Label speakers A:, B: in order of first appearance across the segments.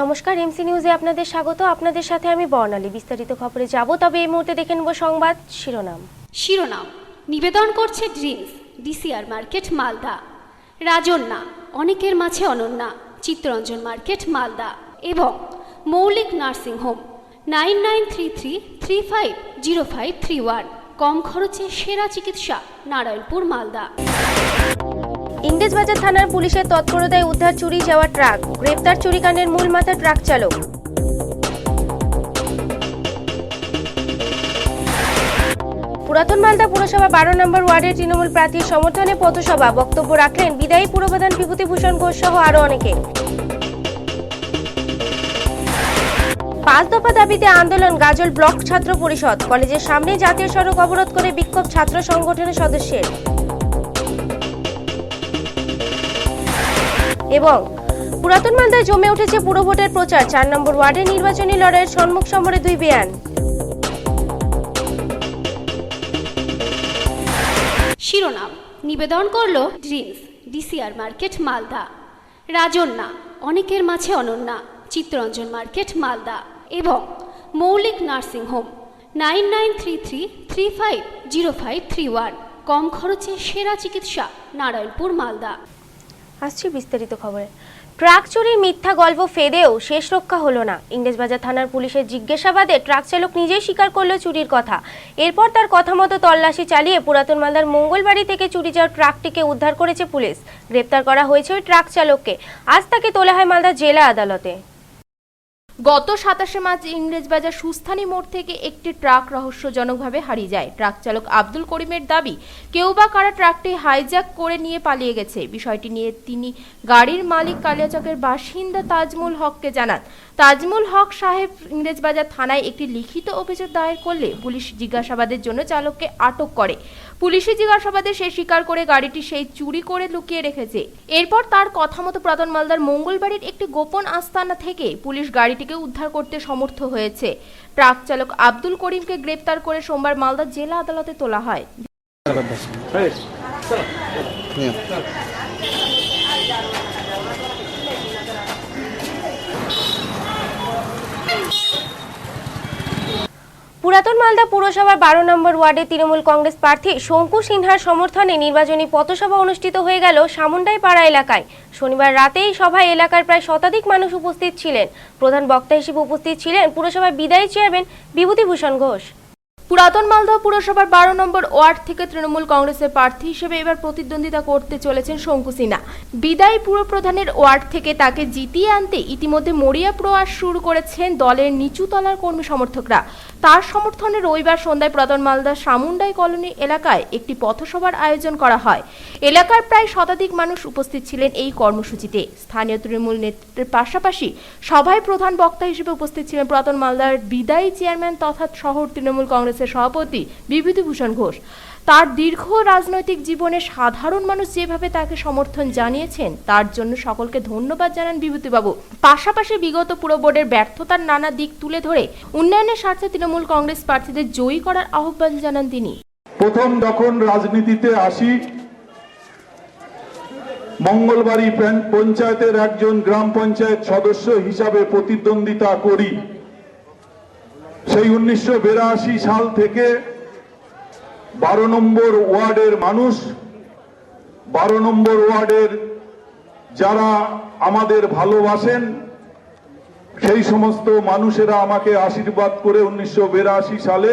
A: নমস্কার, এমসি নিউজে আপনাদের স্বাগত। আপনাদের সাথে আমি বর্ণালী। বিস্তারিত খবরে যাব, তবে এই মুহূর্তে দেখে নেব সংবাদ শিরোনাম।
B: নিবেদন করছে dreams, DCR market Malda. Rajanya, অনেকের মাঝে অনন্যা, চিত্তরঞ্জন মার্কেট মালদা এবং মৌলিক নার্সিং হোম। 9933350531। কম খরচে সেরা চিকিৎসা, নারায়ণপুর মালদা।
A: ইংরেজবাজার থানার পুলিশের তৎপরতায় উদ্ধার চুরি যাওয়া ট্রাক, গ্রেপ্তার চুরিকাণ্ডের মূল মাথা ট্রাক চালক। পুরাতন মালদা পুরসভা 12 নম্বর ওয়ার্ডের তৃণমূল প্রার্থীর সমর্থনে পথসভা, বক্তব্য রাখলেন বিদায়ী পুরপ্রধান বিভূতিভূষণ ঘোষ সহ আরো অনেকে। 5 দফা দাবিতে আন্দোলন গাজল ব্লক ছাত্র পরিষদ, কলেজের সামনে জাতীয় সড়ক অবরোধ করে বিক্ষোভ ছাত্র সংগঠনের সদস্যের। এবং পুরাতন মালদায় জমে উঠেছে পুরভোটের প্রচার, 4 নম্বর ওয়ার্ডের নির্বাচনী লড়াইয়ের সম্মুখ সমরে 2 বেয়ান।
B: শিরোনাম নিবেদন করলো dreams, DCR market Malda. Rajanya, অনেকের মাঝে অনন্যা, চিত্তরঞ্জন মার্কেট মালদা এবং মৌলিক নার্সিং হোম। 9933350531। কম খরচে সেরা চিকিৎসা, নারায়ণপুর মালদা।
A: আসছি বিস্তারিত খবরে। ট্রাক চুরির মিথ্যা গল্প ফেদেও শেষ রক্ষা হলো না। ইংরেজবাজার থানার পুলিশের জিজ্ঞাসাবাদে ট্রাক চালক নিজেই স্বীকার করল চুরির কথা। এরপর তার কথা মতো তল্লাশি চালিয়ে পুরাতন মালদার মঙ্গলবাড়ি থেকে চুরি যাওয়া ট্রাকটিকে উদ্ধার করেছে পুলিশ। গ্রেপ্তার করা হয়েছে ওই ট্রাক চালককে। আজ তাকে তোলা হয় মালদা জেলা আদালতে।
C: গত 27 মার্চ ইংরেজবাজার সুস্থানী মোড় থেকে একটি ট্রাক রহস্যজনকভাবে হারিয়ে যায়। ট্রাক চালক আব্দুল করিমের দাবি, কেউ বা কারা ট্রাকটি হাইজ্যাক করে নিয়ে পালিয়ে গেছে। বিষয়টি নিয়ে তিনি গাড়ির মালিক কালিয়াচকের বাসিন্দা তাজমুল হককে জানান। তাজমুল হক সাহেব ইংরেজবাজার থানায় একটি লিখিত অভিযোগ দায়ের করলে পুলিশ জিজ্ঞাসাবাদের জন্য চালককে আটক করে। পুলিশি জিজ্ঞাসাবাদে সে স্বীকার করে গাড়িটি সেই চুরি করে লুকিয়ে রেখেছে। এরপর তার কথা মতো পুরাতন মালদার মঙ্গলবাড়ির একটি গোপন আস্তানা থেকে পুলিশ গাড়িটিকে উদ্ধার করতে সমর্থ হয়েছে। ট্রাক চালক আব্দুল করিমকে গ্রেপ্তার করে সোমবার মালদা জেলা আদালতে তোলা হয়।
A: পুরাতন মালদা পুরসভার 12 নম্বর ওয়ার্ডে তৃণমূল কংগ্রেস প্রার্থী শঙ্কু সিনহার সমর্থনে নির্বাচনী পথসভা অনুষ্ঠিত হয়ে গেল সামুন্ডাই পাড়া এলাকায়। শনিবার রাতেই সভায় এলাকার প্রায় শতাধিক মানুষ উপস্থিত ছিলেন। প্রধান বক্তা হিসেবে উপস্থিত ছিলেন পুরসভার বিদায়ী চেয়ারম্যান বিভূতিভূষণ ঘোষ।
C: পুরাতন মালদা পুরসভার 12 নম্বর ওয়ার্ড থেকে তৃণমূল কংগ্রেসের প্রার্থী হিসেবে এবার প্রতিদ্বন্দ্বিতা করতে চলেছেন শঙ্কু সিনহা। বিদায়ী পুরপ্রধানের ওয়ার্ড থেকে তাকে জিতিয়ে আনতে ইতিমধ্যে মরিয়া প্রয়াস শুরু করেছেন দলের নিচু তলার কর্মী সমর্থকরা। তার সমর্থনে রবিবার সন্ধ্যায় পুরাতন মালদার সামুন্ডাই কলোনি এলাকায় একটি পথসভার আয়োজন করা হয়। এলাকার প্রায় শতাধিক মানুষ উপস্থিত ছিলেন এই কর্মসূচিতে। স্থানীয় তৃণমূল নেতৃত্বের পাশাপাশি সভায় প্রধান বক্তা হিসেবে উপস্থিত ছিলেন পুরাতন মালদার বিদায়ী চেয়ারম্যান তথা শহর তৃণমূল কংগ্রেসের সভাপতি বিভূতিভূষণ ঘোষ। তার দীর্ঘ রাজনৈতিক জীবনে সাধারণ মানুষ যেভাবে তাকে সমর্থন জানিয়েছেন তার জন্য সকলকে ধন্যবাদ জানান বিভূতিবাবু। পাশাপাশি বিগত পুর বোর্ডের ব্যর্থতার নানা দিক তুলে ধরে উন্নয়নের স্বার্থে তৃণমূল কংগ্রেস প্রার্থীদের জয়ী করার আহ্বান জানান তিনি।
D: প্রথম যখন রাজনীতিতে আসি, মঙ্গলবাড়ি পঞ্চায়েতের একজন গ্রাম পঞ্চায়েত সদস্য হিসাবে প্রতিদ্বন্দ্বিতা করি। সেই 1982 সাল থেকে 12 নম্বর ওয়ার্ডের মানুষ, 12 নম্বর ওয়ার্ডের যারা আমাদের ভালোবাসেন সেই সমস্ত মানুষেরা আমাকে আশীর্বাদ করে 1982 সালে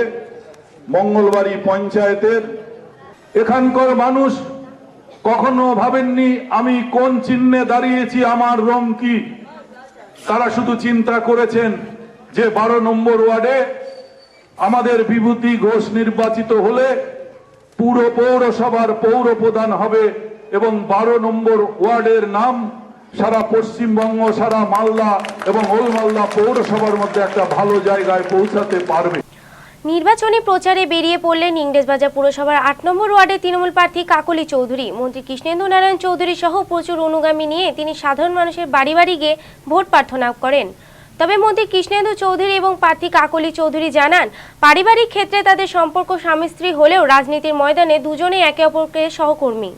D: মঙ্গলবাড়ি পঞ্চায়েতের এখানকার মানুষ কখনো ভাবেননি আমি কোন চিহ্নে দাঁড়িয়েছি, আমার রং কি। তারা শুধু চিন্তা করেছেন যে 12 নম্বর ওয়ার্ডে আমাদের বিভূতি ঘোষ নির্বাচিত হলে পুরো পৌরসভার পৌর প্রধান হবে এবং 12 নম্বর ওয়ার্ডের নাম সারা পশ্চিমবঙ্গ, সারা মালদা এবং ওল মালদা পৌরসভার মধ্যে একটা ভালো জায়গায় পৌঁছাতে পারবে।
A: নির্বাচনী প্রচারে বেরিয়ে পড়লেন ইংরেজবাজার পুরসভার 8 নম্বর ওয়ার্ডের তৃণমূল প্রার্থী কাকলি চৌধুরী। মন্ত্রী কৃষ্ণেন্দু নারায়ণ চৌধুরী সহ প্রচুর অনুগামী নিয়ে তিনি সাধারণ মানুষের বাড়ি বাড়ি গিয়ে ভোট প্রার্থনা করেন। তবে মন্ত্রী কৃষ্ণেন্দু চৌধুরী এবং প্রার্থী কাকলি চৌধুরী জানান, পারিবারিক ক্ষেত্রে তাদের সম্পর্ক স্বামী স্ত্রী হলেও রাজনীতির ময়দানে দুজনেই একে অপরকে সহকর্মী।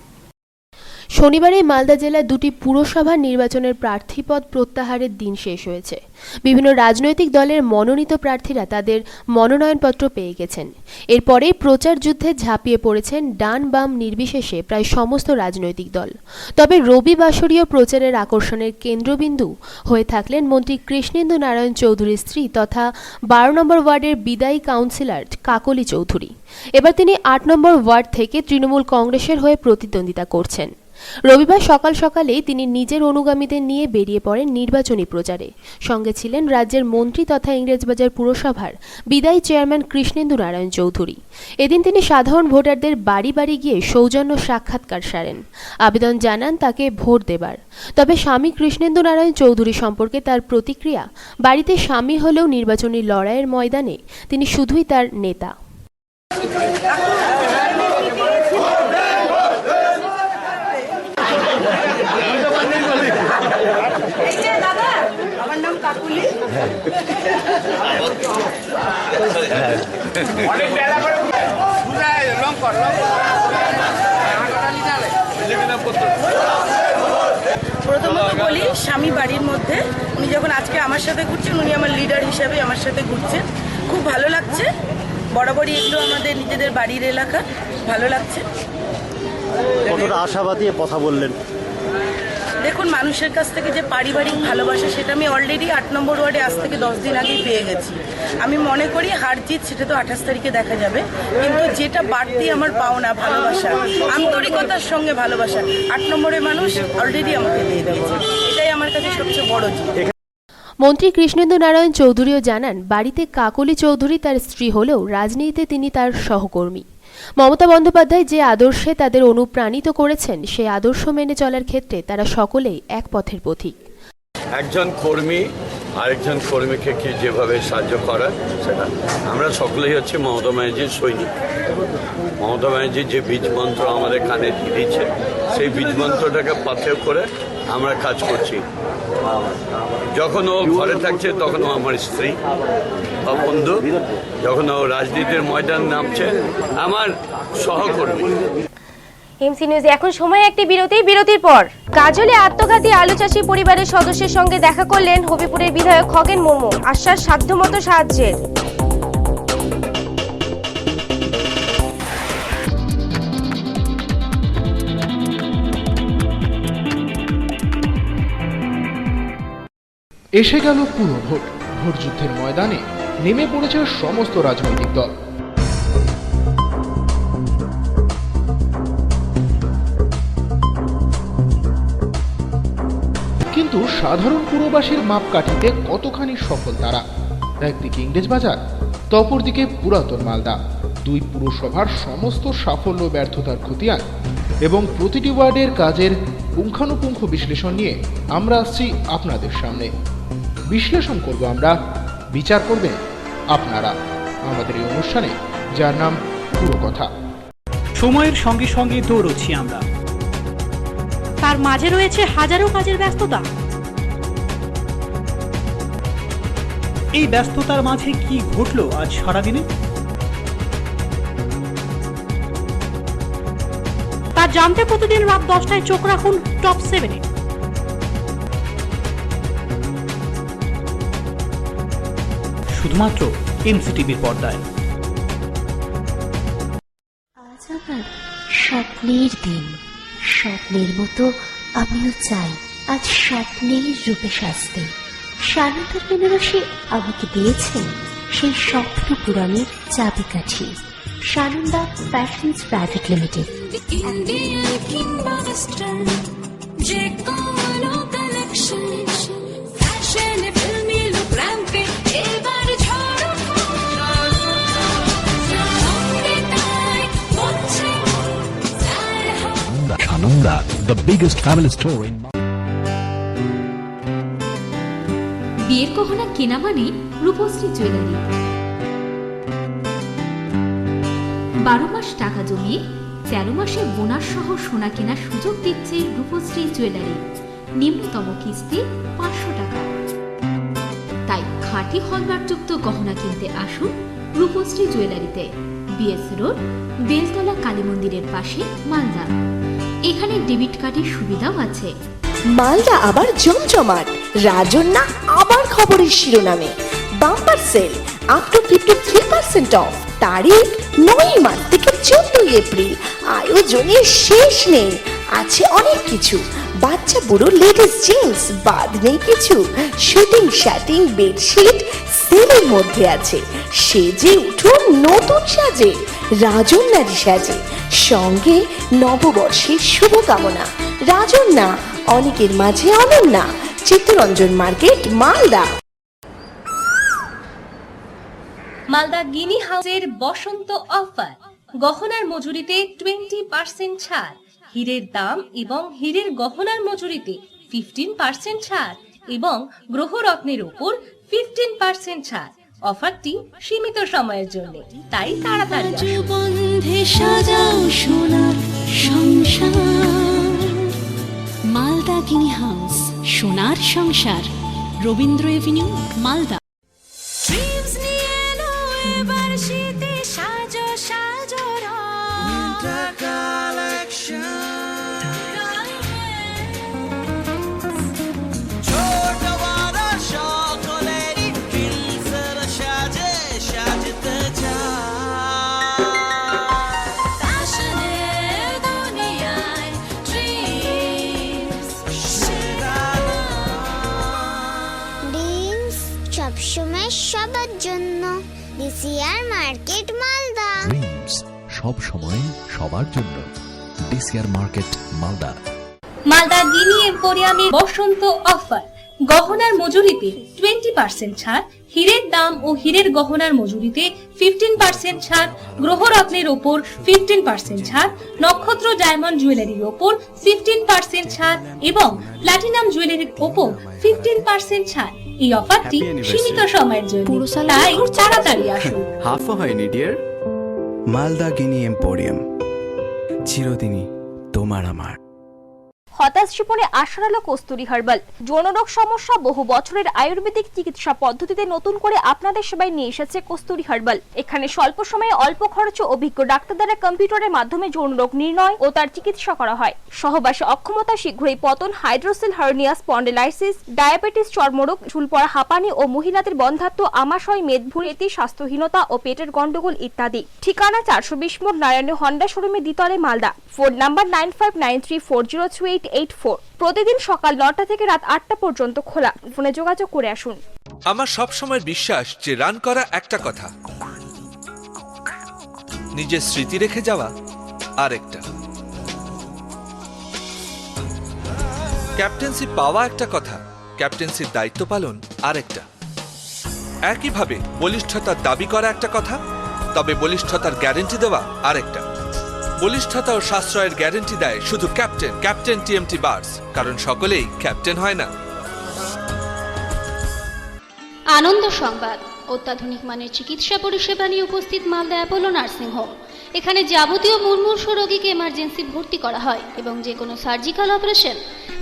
C: শনিবারে মালদা জেলার দুটি পুরসভা নির্বাচনের প্রার্থীপদ প্রত্যাহারের দিন শেষ হয়েছে। বিভিন্ন রাজনৈতিক দলের মনোনীত প্রার্থীরা তাদের মনোনয়নপত্র পেয়ে গেছেন। এরপরেই প্রচার যুদ্ধে ঝাঁপিয়ে পড়েছেন ডান বাম নির্বিশেষে প্রায় সমস্ত রাজনৈতিক দল। তবে রবিবাসরীয় প্রচারের আকর্ষণের কেন্দ্রবিন্দু হয়ে থাকলেন মন্ত্রী কৃষ্ণেন্দু নারায়ণ চৌধুরীর স্ত্রী তথা 12 নম্বর ওয়ার্ডের বিদায়ী কাউন্সিলর কাকলি চৌধুরী। এবার তিনি 8 নম্বর ওয়ার্ড থেকে তৃণমূল কংগ্রেসের হয়ে প্রতিদ্বন্দ্বিতা করছেন। রবিবার সকাল সকালেই তিনি নিজের অনুগামীদের নিয়ে বেরিয়ে পড়েন নির্বাচনী প্রচারে। সঙ্গে ছিলেন রাজ্যের মন্ত্রী তথা ইংরেজবাজার পুরসভার বিদায়ী চেয়ারম্যান কৃষ্ণেন্দু নারায়ণ চৌধুরী। এদিন তিনি সাধারণ ভোটারদের বাড়ি বাড়ি গিয়ে সৌজন্য সাক্ষাৎকার সারেন, আবেদন জানান তাকে ভোট দেবার। তবে স্বামী কৃষ্ণেন্দু নারায়ণ চৌধুরী সম্পর্কে তার প্রতিক্রিয়া, বাড়িতে স্বামী হলেও নির্বাচনী লড়াইয়ের ময়দানে তিনি শুধুই তার নেতা।
E: আমার নাম কাকুলি। প্রথমত বলি, স্বামী বাড়ির মধ্যে, উনি যখন আজকে আমার সাথে ঘুরছেন, উনি আমার লিডার হিসাবে আমার সাথে ঘুরছেন, খুব ভালো লাগছে। বরাবরই এগুলো আমাদের নিজেদের বাড়ির এলাকা, ভালো লাগছে।
F: কতটা আশাবাদী কথা বললেন?
E: দেখুন, মানুষের কাছ থেকে যে পারিবারিক ভালোবাসা, সেটা আমি অলরেডি 8 নম্বর ওয়ার্ডে আজ থেকে 10 দিন আগেই পেয়ে গেছি। আমি মনে করি হার জিত সেটা তো 28 তারিখে দেখা যাবে, কিন্তু যেটা বাড়তি আমার পাওনা ভালোবাসা, আন্তরিকতার সঙ্গে ভালোবাসা, 8 নম্বরের মানুষ অলরেডি আমাকে দিয়ে দিয়েছে। এটাই আমার কাছে সবচেয়ে বড় জিত।
C: মন্ত্রী কৃষ্ণেন্দু নারায়ণ চৌধুরীও জানান, বাড়িতে কাকলি চৌধুরী তার স্ত্রী হলেও রাজনীতিতে তিনি তার সহকর্মী। মমতা বন্দ্যোপাধ্যায় যে আদর্শে তাদের অনুপ্রাণিত করেছেন, সেই আদর্শ মেনে চলার ক্ষেত্রে তারা সকলেই এক পথের পথিক।
G: একজন কর্মী আরেকজন কর্মীকে কি যেভাবে সাহায্য করা, সেটা আমরা সকলেই হচ্ছে মমতা ব্যানার্জির সৈনিক। মমতা ব্যানার্জির যে বীজ মন্ত্র আমাদের কানে দিচ্ছে, সেই বীজ মন্ত্রটাকে পাথেয় করে আমরা কাজ করছি। যখন ও ঘরে থাকছে তখন ও আমার স্ত্রী বা বন্ধু, যখন ও রাজনীতির ময়দান নামছে আমার সহকর্মী।
A: এমসি নিউজে এখন সময় একটি বিরতির পর কাজলে আত্মঘাতী আলু চাষী পরিবারের সদস্যের সঙ্গে দেখা করলেন হবিপুরের বিধায়ক খগেন মুর্মু। আশ্বাস সাধ্যমতো সাহায্যের।
H: এসে গেল পুরো ভোট যুদ্ধের ময়দানে নেমে পড়েছে সমস্ত রাজনৈতিক দল। কিন্তু সাধারণ পুরবাসীর মাপকাঠিতে কতখানি সফল তারা? একদিকে ইংরেজবাজার, তো অপরদিকে পুরাতন মালদা, দুই পুরসভার সমস্ত সাফল্য ব্যর্থতার খতিয়ান এবং প্রতিটি ওয়ার্ডের কাজের পুঙ্খানুপুঙ্খ বিশ্লেষণ নিয়ে আমরা আসছি আপনাদের সামনে। বিশ্লেষণ করব আমরা, বিচার করবেন আপনারা আমাদের এই অনুষ্ঠানে, যার নাম পুরো কথা।
I: সময়ের সঙ্গে সঙ্গে দৌড়চ্ছি আমরা, তার মাঝে রয়েছে হাজারো কাজের ব্যস্ততা। এই ব্যস্ততার মাঝে কি ঘটলো আজ সারাদিনে, তা জানতে প্রতিদিন রাত 10টায় চোখ রাখুন টপ 7-এ। শুধুমাত্র এমসিটিভির পর্দায়।
J: আজ আমার স্বপ্নের দিন, স্বপ্নের মতো আমিও চাই আজ স্বপ্নের রূপে সাজতে। সারদার বেনারসি আমাকে দিয়েছেন সেই স্বপ্ন পূরণের চাবিকাঠি। Sananda fashions private limited.
K: Sananda, the biggest family store in
L: বিয়ের গহনা কেনা মানে রূপশ্রী জুয়েলারি। 12 মাস টাকা জমিয়ে 13 মাসে বোনাস সহ সোনা কেনার সুযোগ দিচ্ছে রূপশ্রী জুয়েলারি। নিম্নতম কিস্তি 500 টাকা। তাই খাঁটি হলমার্কযুক্ত গহনা কিনতে আসুন রূপশ্রী জুয়েলারিতে। বিএস রোড, বেলতলা কালী মন্দিরের পাশে, মালদা। এখানে ডেবিট কার্ডের সুবিধাও আছে।
M: মালদা আবার জমজমাট, রাজন্যা আবার খবরের শিরোনামে। Bumper sale up to 53% off, তারিখ 9 মার্চ থেকে 14 এপ্রিল। আয়োজনের শেষ নেই, আছে অনেক কিছু। বাচ্চা বুড়ো লেডিস জেন্টস বাদ নেই কিছু। শুটিং শাটিং বেডশিট সেলের মধ্যে আছে। সেজে উঠুন নতুন সাজে, রাজন্যারি সাজে, সঙ্গে নববর্ষের শুভকামনা। রাজন্যা, অনেকের মাঝে অনন্যা, চিত্তরঞ্জন মার্কেট, মালদা।
N: মালদা গিনি হাউসের বসন্ত অফার, গহনার মজুরিতে 20% ছাড়, হীরের দাম এবং হীরের গহনার মজুরিতে 15% ছাড় এবং গ্রহরত্নের উপর 15% ছাড়। অফারটি সীমিত সময়ের জন্য, তাই তাড়াতাড়ি আসুন।
O: সাজাও সোনার সংসার, মালদা গিনি হাউস, সোনার সংসার, রবীন্দ্র এভিনিউ, মালদা।
P: সবসময় সবার জন্য, ডিসিআর মার্কেট, মালদা।
K: ড্রিমস সব সময় সবার জন্য, ডিসিআর মার্কেট, মালদা।
N: মালদা গিনি এম্পোরিয়ামে বসন্ত অফার, গহনার মজুরিতে 20% ছাড়, হীরের দাম ও হীরের গহনার মজুরিতে 15% ছাড়, গ্রহরত্নের ওপর 15% ছাড়, নক্ষত্র ডায়মন্ড জুয়েলারির ওপর 15% ছাড় এবং প্লাটিনাম জুয়েলারির ওপর 15% ছাড়। এই অফারটি সীমিত সময়ের জন্য, তাই তাড়াতাড়ি আসুন।
Q: হাফও হয়নি ডিয়ার। মালদা গিনি এম্পোরিয়াম, চিরদিনই তোমার আমার।
R: হতাশ জীবনে আশার আলো কস্তুরী হার্বাল। যৌনরোগ সমস্যা বহু বছরের আয়ুর্বেদিক চিকিৎসা পদ্ধতিতে নতুন করে আপনাদের সেবায় নিয়ে এসেছে কস্তুরী হার্বাল। এখানে স্বল্প সময়ে অল্প খরচে অভিজ্ঞ ডাক্তার দ্বারা কম্পিউটারের মাধ্যমে যৌনরোগ নির্ণয় ও তার চিকিৎসা করা হয়। সহবাসে অক্ষমতা, শীঘ্রই পতন, হাইড্রোসেল হার্নিয়া, স্পন্ডিলাইসিস, ডায়াবেটিস, চর্মরোগ, চুল পড়া, হাঁপানি ও মহিলাদের বন্ধ্যাত্ব, আমাশয়, মেদভুঁড়ি, স্বাস্থ্যহীনতা ও পেটের গন্ডগোল ইত্যাদি। ঠিকানা 420 মোড়, নারায়ণী হন্ডা শোরুমে, দ্বিতলে, মালদা। Phone number 9593402884। প্রতিদিন সকাল 9টা থেকে রাত 8টা পর্যন্ত খোলা। ফোনে যোগাযোগ করে আসুন।
S: আমার সব সময় বিশ্বাস যে রান করা একটা কথা, নিজের স্মৃতি রেখে যাওয়া আরেকটা। ক্যাপ্টেন্সি পাওয়া একটা কথা, ক্যাপ্টেন্সির দায়িত্ব পালন আরেকটা। একইভাবে বলিষ্ঠতার দাবি করা একটা কথা, তবে বলিষ্ঠতার গ্যারেন্টি দেওয়া আরেকটা। বলিষ্ঠতা ও সাশ্রয়ের গ্যারেন্টি দেয় শুধু ক্যাপ্টেন টিএমটি বার্স, কারণ সকলেই ক্যাপ্টেন হয় না।
B: আনন্দ সংবাদ, অত্যাধুনিক মানের চিকিৎসা পরিষেবা নিয়ে উপস্থিত মালদা অ্যাপোলো নার্সিং হোম। এখানে যাবতীয় মুমূর্ষ রোগীকে এমার্জেন্সি ভর্তি করা হয় এবং যে কোনো সার্জিক্যাল অপারেশন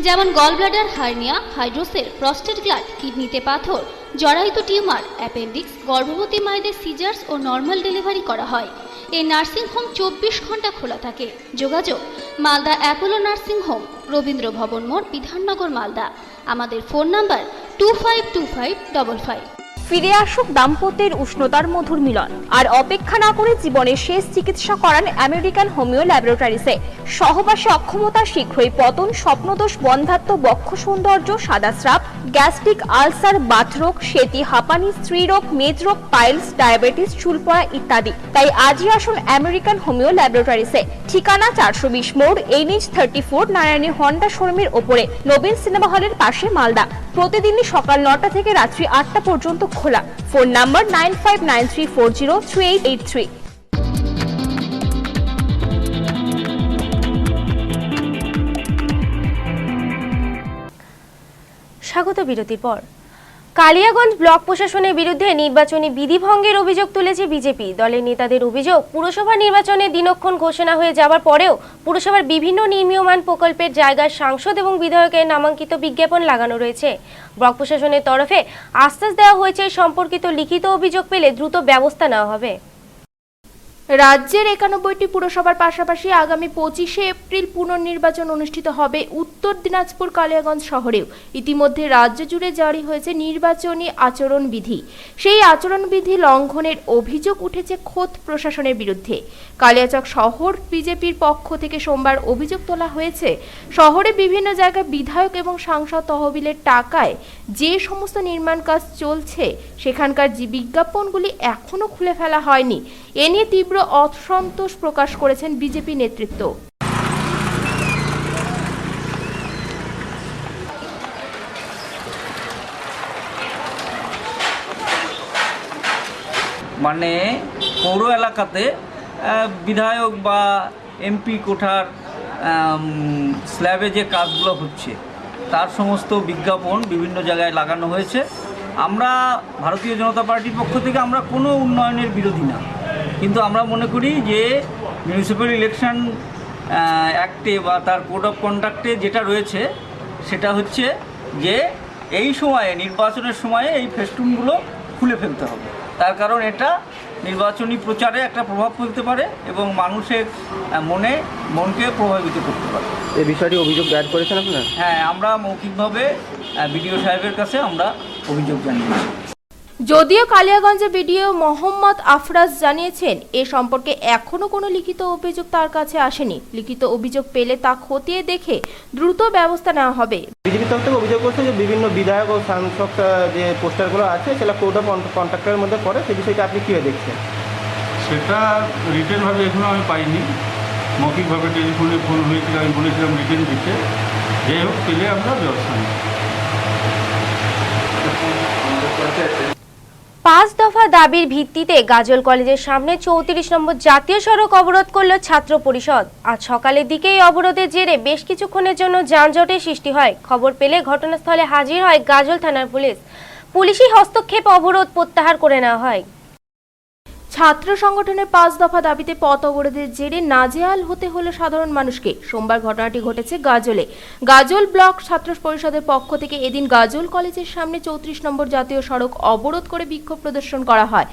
B: যেমন gall bladder, hernia, hydrocele, prostate gland, কিডনিতে পাথর, জরায়ুতে টিউমার, অ্যাপেন্ডিক্স, গর্ভবতী মায়েদের সিজার্স ও নর্মাল ডেলিভারি করা হয়। এই নার্সিং হোম 24 ঘন্টা খোলা থাকে। যোগাযোগ Malda Apollo nursing home, Rabindra ভবন মোড়, বিধাননগর, মালদা। আমাদের ফোন নাম্বার 252555।
R: ফিরে আসুক দাম্পত্যের উষ্ণতার মধুর মিলন। আর অপেক্ষা না করে জীবনের শেষ চিকিৎসা করান আমেরিকান হোমিও ল্যাবরেটরিজে। সহবাসে অক্ষমতা, শীঘ্রই পতন, স্বপ্নদোষ, বন্ধ্যাত্ব, বক্ষ সৌন্দর্য, সাদা স্রাব, গ্যাস্ট্রিক আলসার, বাতরোগ, সেতি, হাঁপানি, স্ত্রীরোগ, মেদরোগ, পাইলস, ডায়াবেটিস, চুল পড়া ইত্যাদি। তাই আজই আসুন আমেরিকান হোমিও ল্যাবরেটরিজে। ঠিকানা 420 মোড়, NH34, নারায়ণী হন্ডা শোরুমের ওপরে, নবীন সিনেমা হলের পাশে, মালদা। প্রতিদিনই সকাল 9টা থেকে রাত্রি 8টা পর্যন্ত খোলা। Phone number 9593403883।
A: স্বাগত বিরতির পর। কালিয়াগঞ্জ ব্লক প্রশাসনের বিরুদ্ধে নির্বাচনী বিধিভঙ্গের অভিযোগ তুলেছে বিজেপি। দলের নেতাদের অভিযোগ, পুরসভা নির্বাচনে দিনক্ষণ ঘোষণা হয়ে যাওয়ার পরেও পুরসভার বিভিন্ন নির্মীয়মান প্রকল্পের জায়গায় সাংসদ এবং বিধায়কের নামাঙ্কিত বিজ্ঞাপন লাগানো রয়েছে। ব্লক প্রশাসনের তরফে আশ্বাস দেওয়া হয়েছে সম্পর্কিত লিখিত অভিযোগ পেলে দ্রুত ব্যবস্থা নেওয়া হবে।
C: রাজ্যের 91টি পুরসভার পাশাপাশি আগামী 25শে এপ্রিল পুনর্নির্বাচন অনুষ্ঠিত হবে উত্তর দিনাজপুর কালিয়াগঞ্জ শহরেও। ইতিমধ্যে রাজ্য জুড়ে জারি হয়েছে নির্বাচনী আচরণবিধি। সেই আচরণবিধি লঙ্ঘনের অভিযোগ উঠেছে খোদ প্রশাসনের বিরুদ্ধে। কালিয়াচক শহর বিজেপির পক্ষ থেকে সোমবার অভিযোগ তোলা হয়েছে, শহরে বিভিন্ন জায়গায় বিধায়ক এবং সাংসদ তহবিলের টাকায় যে সমস্ত নির্মাণ কাজ চলছে সেখানকার যে বিজ্ঞাপনগুলি এখনো খুলে ফেলা হয়নি। এ নিয়ে তীব্র অসন্তোষ প্রকাশ করেছেন বিজেপি নেতৃত্ব।
T: মানে পৌর এলাকাতে বিধায়ক বা এমপি কোঠার স্ল্যাবে যে কাজগুলো হচ্ছে তার সমস্ত বিজ্ঞাপন বিভিন্ন জায়গায় লাগানো হয়েছে। আমরা ভারতীয় জনতা পার্টির পক্ষ থেকে আমরা কোনো উন্নয়নের বিরোধী না, কিন্তু আমরা মনে করি যে মিউনিসিপ্যাল ইলেকশন অ্যাক্টে বা তার কোড অফ কন্ডাক্টে যেটা রয়েছে সেটা হচ্ছে যে এই সময়ে নির্বাচনের সময়ে এই ফেস্টুনগুলো খুলে ফেলতে হবে। তার কারণ এটা নির্বাচনী প্রচারে একটা প্রভাব ফেলতে পারে এবং মানুষের মনকে প্রভাবিত করতে পারে।
U: এই বিষয়টি অভিযোগ দায়ের করেছেন আপনারা?
T: হ্যাঁ, আমরা মৌখিকভাবে বিডিও সাহেবের কাছে আমরা অভিযোগ জানিয়েছি।
C: যদিও কালিয়াগঞ্জের বিডিও মোহাম্মদ আফরাজ জানিয়েছেন এ সম্পর্কে এখনো কোনো লিখিত অভিযোগ তার কাছে আসেনি। লিখিত অভিযোগ পেলে তা খতিয়ে দেখে দ্রুত ব্যবস্থা নেওয়া হবে।
U: বিজেপির তরফ থেকে অভিযোগ করছে যে বিভিন্ন বিধায়ক ও সাংসদ যে পোস্টারগুলো আছে সেটা কোড অফ কন্ট্রাক্টের মধ্যে পড়ে, সেই বিষয়টা আপনি কীভাবে দেখছেন?
V: সেটা রিটেনভাবে এখনও আমি পাইনি, মৌখিকভাবে টেলিফোনে ফোন হয়েছিল, আমি বলেছিলাম রিটেন দিতে। যাই হোক, পেলে আমরা ব্যবস্থা নিই।
A: 5 দফা দাবির ভিত্তিতে গাজল কলেজের সামনে 34 নম্বর জাতীয় সড়ক অবরোধ করল ছাত্র পরিষদ। আজ সকালের দিকে এই অবরোধের জেরে বেশ কিছুক্ষণের জন্য যানজটের সৃষ্টি হয়। খবর পেলে ঘটনাস্থলে হাজির হয় গাজল থানার পুলিশ। পুলিশি হস্তক্ষেপ অবরোধ প্রত্যাহার করে নেওয়া হয়।
C: ছাত্র সংগঠনের 5 দফা দাবিতে পথ অবরোধের জেরে নাজেহাল হতে হলো সাধারণ মানুষকে। সোমবার ঘটনাটি ঘটেছে গাজলে। গাজল ব্লক ছাত্র পরিষদের পক্ষ থেকে এদিন গাজল কলেজের সামনে 34 নম্বর জাতীয় সড়ক অবরোধ করে বিক্ষোভ প্রদর্শন করা হয়।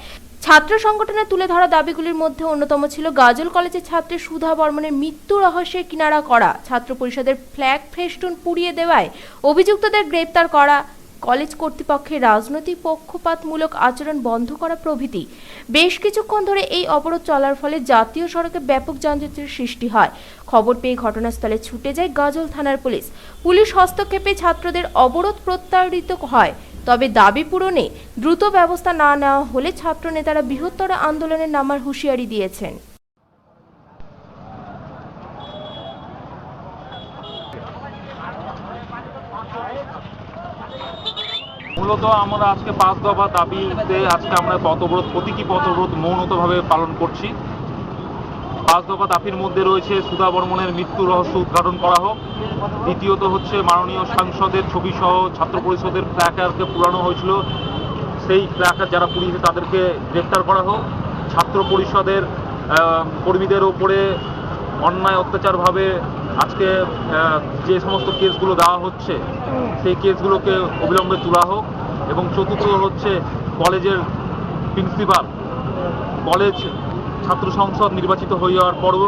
C: ছাত্র সংগঠনের তুলে ধরা দাবিগুলির মধ্যে অন্যতম ছিল গাজল কলেজের ছাত্রী সুধা বর্মনের মৃত্যু রহস্যের কিনারা করা, ছাত্র পরিষদের ফ্ল্যাগ ফেস্টুন পুড়িয়ে দেওয়ায় অভিযুক্তদের গ্রেপ্তার করা, কলেজ কর্তৃপক্ষের রাজনৈতিক পক্ষপাতমূলক আচরণ বন্ধ করা প্রভৃতি। বেশ কিছুক্ষণ ধরে এই অবরোধ চলার ফলে জাতীয় সড়কে ব্যাপক যানজটের সৃষ্টি হয়। খবর পেয়ে ঘটনাস্থলে ছুটে যায় গাজল থানার পুলিশ। পুলিশ হস্তক্ষেপে ছাত্রদের অবরোধ প্রত্যাহৃত হয়, তবে দাবি পূরণে দ্রুত ব্যবস্থা না নেওয়া হলে ছাত্র নেতারা বৃহত্তর আন্দোলনে নামার হুঁশিয়ারি দিয়েছেন।
W: মূলত আমরা আজকে 5 দফা দাবিতে আজকে আমরা পথ অবরোধ, প্রতীকী পথ অবরোধ মৌনতভাবে পালন করছি। 5 দফা দাবির মধ্যে রয়েছে সুধা বর্মনের মৃত্যু রহস্য উদ্ঘাটন করা হোক, দ্বিতীয়ত হচ্ছে মাননীয় সাংসদের ছবি সহ ছাত্র পরিষদের প্ল্যাকার্ডকে পুরানো হয়েছিল, সেই প্ল্যাকার্ড যারা পুড়িয়েছে তাদেরকে গ্রেপ্তার করা হোক, ছাত্র পরিষদের কর্মীদের ওপরে অন্যায় অত্যাচারভাবে আজকে যে সমস্ত কেসগুলো দেওয়া হচ্ছে সেই কেসগুলোকে অবিলম্বে তোলা হোক, এবং চতুর্থ হচ্ছে কলেজের প্রিন্সিপাল, কলেজ ছাত্র সংসদ নির্বাচিত হয়ে যাওয়ার পরও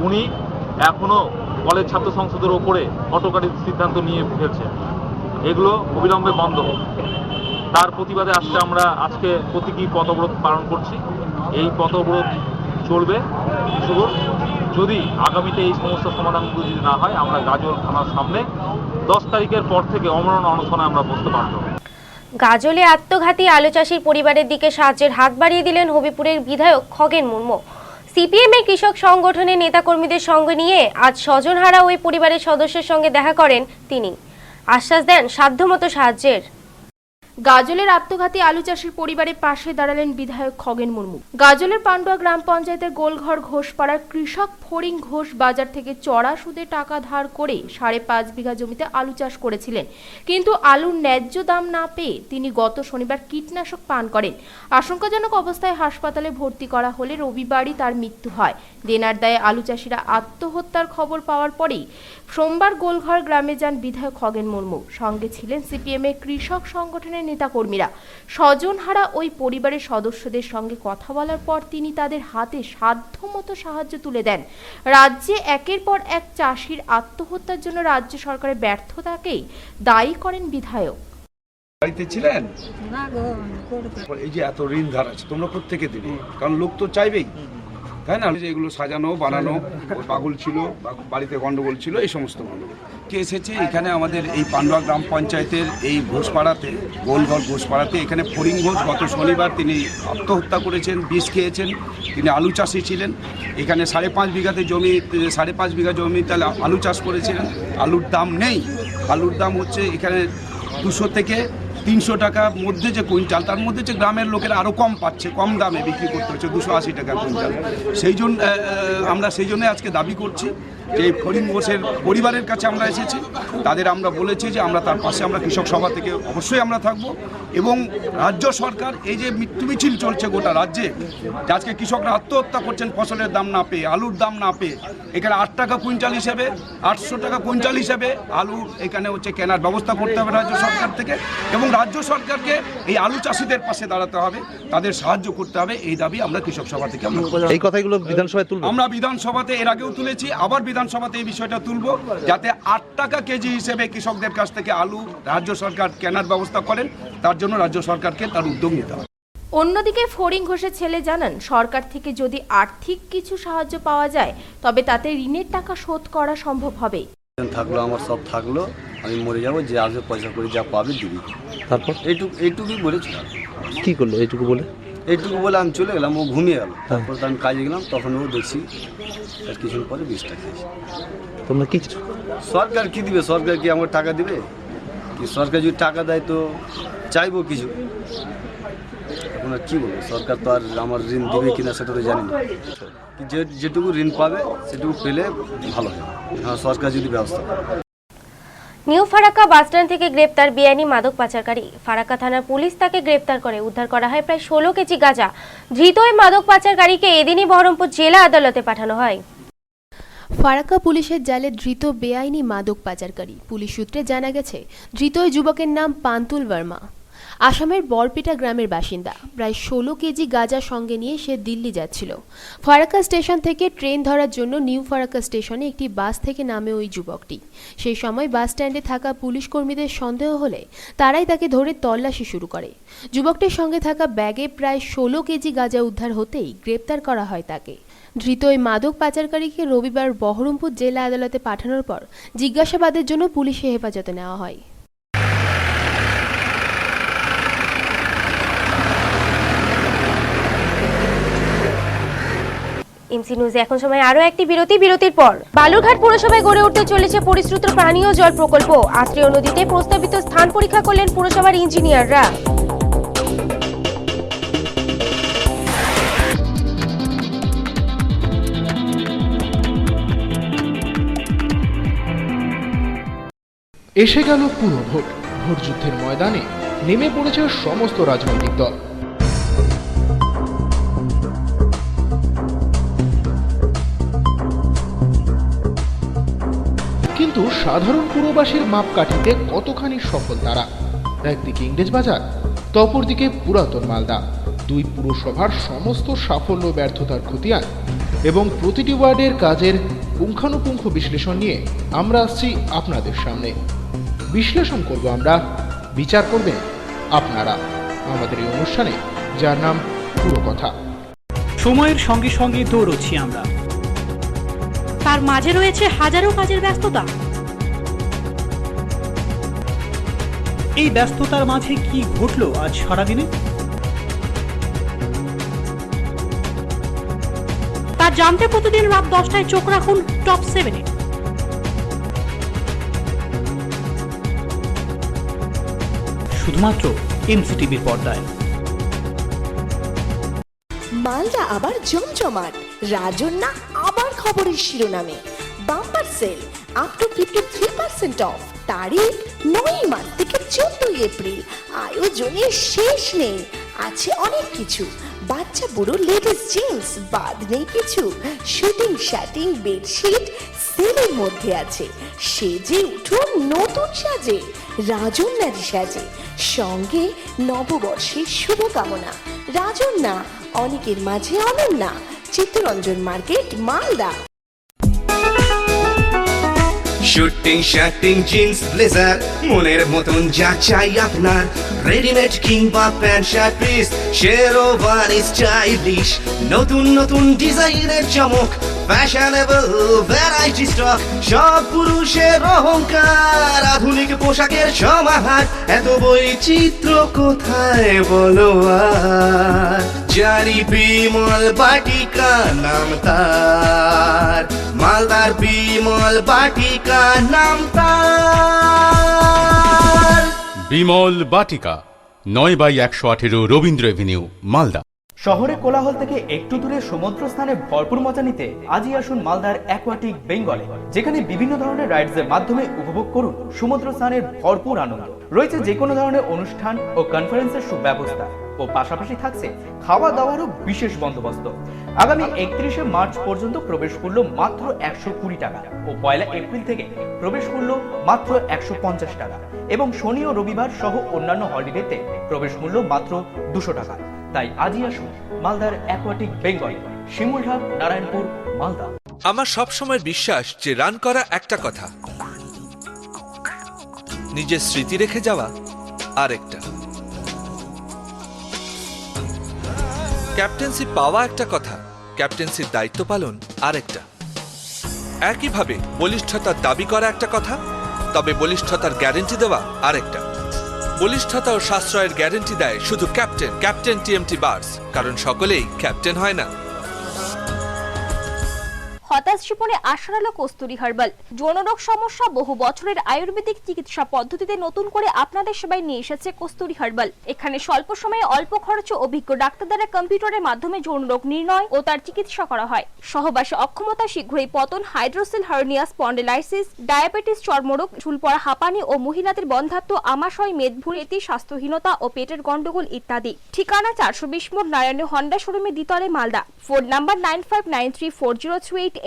W: উনি এখনও কলেজ ছাত্র সংসদের ওপরে কটকাটির সিদ্ধান্ত নিয়ে ফেলছে, এগুলো অবিলম্বে বন্ধ হোক। তার প্রতিবাদে আমরা আজকে প্রতীকী পথ অবরোধ পালন করছি। এই পথ অবরোধ চলবে শুরু, যদি আগামীতে এই সমস্ত সমাধানগুলো যদি না হয় আমরা গাজল থানার সামনে 10 তারিখের পর থেকে অমরণ অনশনে আমরা বসতে পারব।
A: গাজলে আত্মঘাতী আলু চাষির পরিবারের দিকে সাহায্যের হাত বাড়িয়ে দিলেন হবিপুরের বিধায়ক খগেন মুর্মু। সিপিএম এর কৃষক সংগঠনের নেতাকর্মীদের সঙ্গে নিয়ে আজ স্বজনহারা ওই পরিবারের সদস্যের সঙ্গে দেখা করেন তিনি। আশ্বাস দেন সাধ্যমতো সাহায্যের।
C: গাজলের আত্মঘাতী আলু চাষির পরিবারের পাশে দাঁড়ালেন বিধায়ক খগেন মুর্মু। গাজলের পান্ডুয়া গ্রাম পঞ্চায়েতের গোলঘর ঘোষপাড়ার কৃষক ফড়িং ঘোষ বাজার থেকে চড়া সুদে টাকা ধার করে 5.5 বিঘা জমিতে আলু চাষ করেছিলেন, কিন্তু আলুর ন্যায্য দাম না পেয়ে তিনি গত শনিবার কীটনাশক পান করেন। আশঙ্কাজনক অবস্থায় হাসপাতালে ভর্তি করা হলে রবিবারই তার মৃত্যু হয়। দেনার দায়ে আলু চাষিরা আত্মহত্যার খবর পাওয়ার পরেই সোমবার গোলঘর গ্রামে যান বিধায়ক খগেন মুর্মু। সঙ্গে ছিলেন সিপিএম এর কৃষক সংগঠনের নেতাকর্মীরা। স্বজনহারা ওই পরিবারের সদস্যদের সঙ্গে কথা বলার পর তিনি তাদের হাতে সাধ্যমতো সাহায্য তুলে দেন। রাজ্যে একের পর এক চাষির আত্মহত্যার জন্য রাজ্য সরকারের ব্যর্থতাকেই দায়ী করেন বিধায়ক।
D: বাড়িতে ছিলেন না গো, এই যে এত ঋণ ধার আছে তোমরা কোত্থেকে দেবে? কারণ লোক তো চাইবেই, তাই না? এগুলো সাজানো বানানো, পাগল ছিল, বাড়িতে গন্ডগোল ছিল, এই সমস্ত গন্ডগোল কে এসেছে এখানে আমাদের এই পান্ডুয়া গ্রাম পঞ্চায়েতের এই ঘোষপাড়াতে, গোলঘর ঘোষপাড়াতে। এখানে ফড়িং ঘোষ গত শনিবার তিনি আত্মহত্যা করেছেন, বিষ খেয়েছেন। তিনি আলু চাষি ছিলেন। এখানে 5.5 বিঘাতে জমি, 5.5 বিঘা জমি তাহলে আলু চাষ করেছিলেন। আলুর দাম নেই, আলুর দাম হচ্ছে এখানে 200 থেকে 300 টাকার মধ্যে যে কুইন্টাল, তার মধ্যে যে গ্রামের লোকেরা আরও কম পাচ্ছে, কম দামে বিক্রি করতে হচ্ছে 280 টাকা কুইন্টাল। আমরা সেই জন্য আজকে দাবি করছি যে ফড়িং ঘোষের পরিবারের কাছে আমরা এসেছি, তাদের আমরা বলেছি যে আমরা তার পাশে, আমরা কৃষক সভা থেকে অবশ্যই আমরা থাকব। এবং রাজ্য সরকার এই যে মৃত্যু মিছিল চলছে গোটা রাজ্যে, আজকে কৃষকরা আত্মহত্যা করছেন ফসলের দাম না পেয়ে, আলুর দাম না পেয়ে। এখানে 8 টাকা কুইন্টাল হিসেবে, 800 টাকা কুইন্টাল হিসেবে আলু এখানে হচ্ছে কেনার ব্যবস্থা করতে হবে রাজ্য সরকার থেকে। এবং রাজ্য সরকারকে এই আলু চাষিদের পাশে দাঁড়াতে হবে, তাদের সাহায্য করতে হবে। এই দাবি আমরা কৃষক সভা থেকে
E: এই কথাগুলো বিধানসভায় তুলব।
D: আমরা বিধানসভাতে এর আগেও তুলেছি, আবার বিধানসভাতে এই বিষয়টা তুলব, যাতে 8 টাকা কেজি হিসেবে কৃষকদের কাছ থেকে আলু রাজ্য সরকার কেনার ব্যবস্থা করেন। তার জন্য রাজ্য সরকারকে তার উদ্যোগ নিতে হবে।
C: অন্যদিকে ফড়িং ঘোষের ছেলে জানান, সরকার থেকে যদি আর্থিক কিছু সাহায্য পাওয়া যায় তবে তাতে ঋণের টাকা শোধ করা সম্ভব হবে।
F: থাকলো আমার সব থাকলো, আমি মরে যাবো, যে আসবে পয়সা করে যা পাবে দিবি।
E: তারপর
F: এইটুকুই বলেছিলাম।
E: কি করলো এইটুকু বলে?
F: এইটুকু বলে আমি চলে গেলাম, ও ঘুমিয়ে গেল। তারপর তো আমি কাজে গেলাম, তখন ও দেখছি আর কিছুদিন পরে 20 টাকা খেয়েছি।
E: তোমরা কি
F: সরকার কি দিবে? সরকার কি আমার টাকা দিবে? কি সরকার যদি টাকা দেয় তো চাইবো কিছু। এখন আর কি বলবো, সরকার তো আর আমার ঋণ দিবে কিনা সেটা তো জানি না। যেটুকু ঋণ পাবে সেটুকু পেলে ভালো হয়, হ্যাঁ, সরকার যদি ব্যবস্থা করে।
A: নিউ ফারাক্কা বাসস্ট্যান্ড থেকে গ্রেপ্তার বেআইনি মাদক পাচারকারী। ফারাক্কা থানার পুলিশ তাকে গ্রেপ্তার করে। উদ্ধার করা হয় প্রায় 16 কেজি গাঁজা। ধৃত ওই মাদক পাচারকারীকে এদিনই বহরমপুর জেলা আদালতে পাঠানো হয়।
C: ফারাক্কা পুলিশের জালে ধৃত বেআইনি মাদক পাচারকারী। পুলিশ সূত্রে জানা গেছে, ধৃত ওই যুবকের নাম পান্তুল বর্মা। আসামের বরপেটা গ্রামের বাসিন্দা। প্রায় 16 কেজি গাঁজা সঙ্গে নিয়ে সে দিল্লি যাচ্ছিল। ফারাক্কা স্টেশন থেকে ট্রেন ধরার জন্য নিউ ফারাক্কা স্টেশনে একটি বাস থেকে নামে ওই যুবকটি। সেই সময় বাস স্ট্যান্ডে থাকা পুলিশ কর্মীদের সন্দেহ হলে তারাই তাকে ধরে তল্লাশি শুরু করে। যুবকটির সঙ্গে থাকা ব্যাগে প্রায় 16 কেজি গাঁজা উদ্ধার হতেই গ্রেপ্তার করা হয় তাকে। ধৃত ওই মাদক পাচারকারীকে রবিবার বহরমপুর জেলা আদালতে পাঠানোর পর জিজ্ঞাসাবাদের জন্য পুলিশে হেফাজতে নেওয়া হয়।
A: এমসি নিউজে এখন সময় আরো একটি বিরতির পর বালুরঘাট পুরসভায় গড়ে উঠতে চলেছে পরিশ্রুত পানীয় জল প্রকল্প। আত্রেয় নদীতে প্রস্তাবিত স্থান পরীক্ষা করলেন পুরসভার ইঞ্জিনিয়াররা।
H: এসে গেল পুরো ভোট যুদ্ধের ময়দানে নেমে পড়েছে সমস্ত রাজনৈতিক দল। কিন্তু সাধারণ পুরবাসীর মাপকাঠিতে কতখানি সফল তারা? একদিকে ইংরেজবাজার তো অপরদিকে পুরাতন মালদা, দুই পুরসভার সমস্ত সাফল্য ব্যর্থতার খতিয়ান এবং প্রতিটি ওয়ার্ডের কাজের পুঙ্খানুপুঙ্খ বিশ্লেষণ নিয়ে আমরা আসছি আপনাদের সামনে। বিশ্লেষণ করব আমরা, বিচার করবেন আপনারা আমাদের এই অনুষ্ঠানে, যার নাম পুরো কথা।
I: সময়ের সঙ্গে সঙ্গে দৌড়চ্ছি আমরা, তার মাঝে রয়েছে হাজারো কাজের ব্যস্ততা। এই ব্যস্ততার মাঝে কি ঘটলো আজ সারাদিনে, তা জানতে প্রতিদিন রাত 10টায় চোখ রাখুন টপ 7-এ। শুধুমাত্র এমসিটিভির পর্দায়।
M: মালদা আবার জমজমাট, রাজন্যা আবার খবরের শিরোনামে bumper sale up to 53% off, তারিখ 9 মার্চ থেকে 14 এপ্রিল। আয়োজনের শেষ নেই, আছে অনেক কিছু, বাচ্চা বুড়ো লেডিস জিন্স বাদ নেই কিছু। শুটিং শাটিং বেডশিট সেলের মধ্যে আছে, সেজে উঠুন নতুন সাজে, রাজন্যারি সাজে, সঙ্গে নববর্ষের শুভকামনা। রাজন্যা, অনেকের মাঝে Ananya, Chittaranjan market, Malda.
G: Shooting shirting jeans blazer মনের মতন যা চাই আপনার, রেডিমেড কিংবা pant shirt piece, sherwani stylish, নতুন নতুন ডিজাইনের চমক, ফ্যাশনেবল ভ্যারাইটি স্টক, সব পুরুষের অহংকার, আধুনিক পোশাকের সমাহার, এত বৈচিত্র্য কোথায় বলো আর, জারি বিমল বাটিকা নাম তার, মালদার বিমল বাটিকা নাম তার।
J: বিমল বাটিকা 9/118 রবীন্দ্র এভিনিউ, মালদা।
L: শহরে কোলাহল থেকে একটু দূরে সমুদ্র স্থানে ভরপুর মজা নিতে আজই আসুন মালদার অ্যাকোয়াটিক বেঙ্গলে, যেখানে বিভিন্ন ধরনের রাইডসের মাধ্যমে উপভোগ করুন সমুদ্র স্থানের ভরপুর আনন্দ। রয়েছে যে কোনো ধরনের অনুষ্ঠান ও কনফারেন্সের সুব্যবস্থা ও পাশাপাশি থাকছে খাওয়া দাওয়ারও বিশেষ বন্দোবস্ত। আগামী 31শে মার্চ পর্যন্ত প্রবেশ মূল্য মাত্র 120 টাকা ও 1 এপ্রিল থেকে প্রবেশ মূল্য মাত্র 150 টাকা এবং শনি ও রবিবার সহ অন্যান্য হলিডেতে প্রবেশ মূল্য মাত্র 200 টাকা। তাই আজই আসুন মালদার অ্যাকোয়াটিক বেঙ্গল, শিমুলহাট, নারায়ণপুর, মালদা।
S: আমার সব সময় বিশ্বাস যে রান করা একটা কথা, নিজের স্মৃতি রেখে যাওয়া আরেকটা, ক্যাপ্টেন্সি পাওয়া একটা কথা, ক্যাপ্টেন্সির দায়িত্ব পালন আরেকটা। একইভাবে বলিষ্ঠতার দাবি করা একটা কথা, তবে বলিষ্ঠতার গ্যারেন্টি দেওয়া আরেকটা। বলিষ্ঠতা ও সাশ্রয়ের গ্যারেন্টি দেয় শুধু ক্যাপ্টেন টিএমটি বার্স, কারণ সকলেই ক্যাপ্টেন হয় না।
R: হতাশ জীবনে আশার আলো কস্তুরী হার্বাল। যৌনরোগ সমস্যা বহু বছরের আয়ুর্বেদিক চিকিৎসা পদ্ধতিতে নতুন করে আপনাদের সেবায় নিয়ে এসেছে কস্তুরী হার্বাল। এখানে স্বল্প সময়ে অল্প খরচে অভিজ্ঞ ডাক্তার দ্বারা কম্পিউটারের মাধ্যমে যৌনরোগ নির্ণয় ও তার চিকিৎসা করা হয়। সহবাসে অক্ষমতা, শীঘ্রই পতন, হাইড্রোসেল হার্নিয়া, স্পন্ডিলাইসিস, ডায়াবেটিস, চর্মরোগ, ঝুল পড়া, হাঁপানি ও মহিলাদের বন্ধ্যাত্ব, আমাশয়, মেদভূতি, স্বাস্থ্যহীনতা ও পেটের গন্ডগোল ইত্যাদি। ঠিকানা 420 মোড়, নারায়ণী হন্ডা শোরুমে, দ্বিতলে, মালদা। Phone number 9593402884।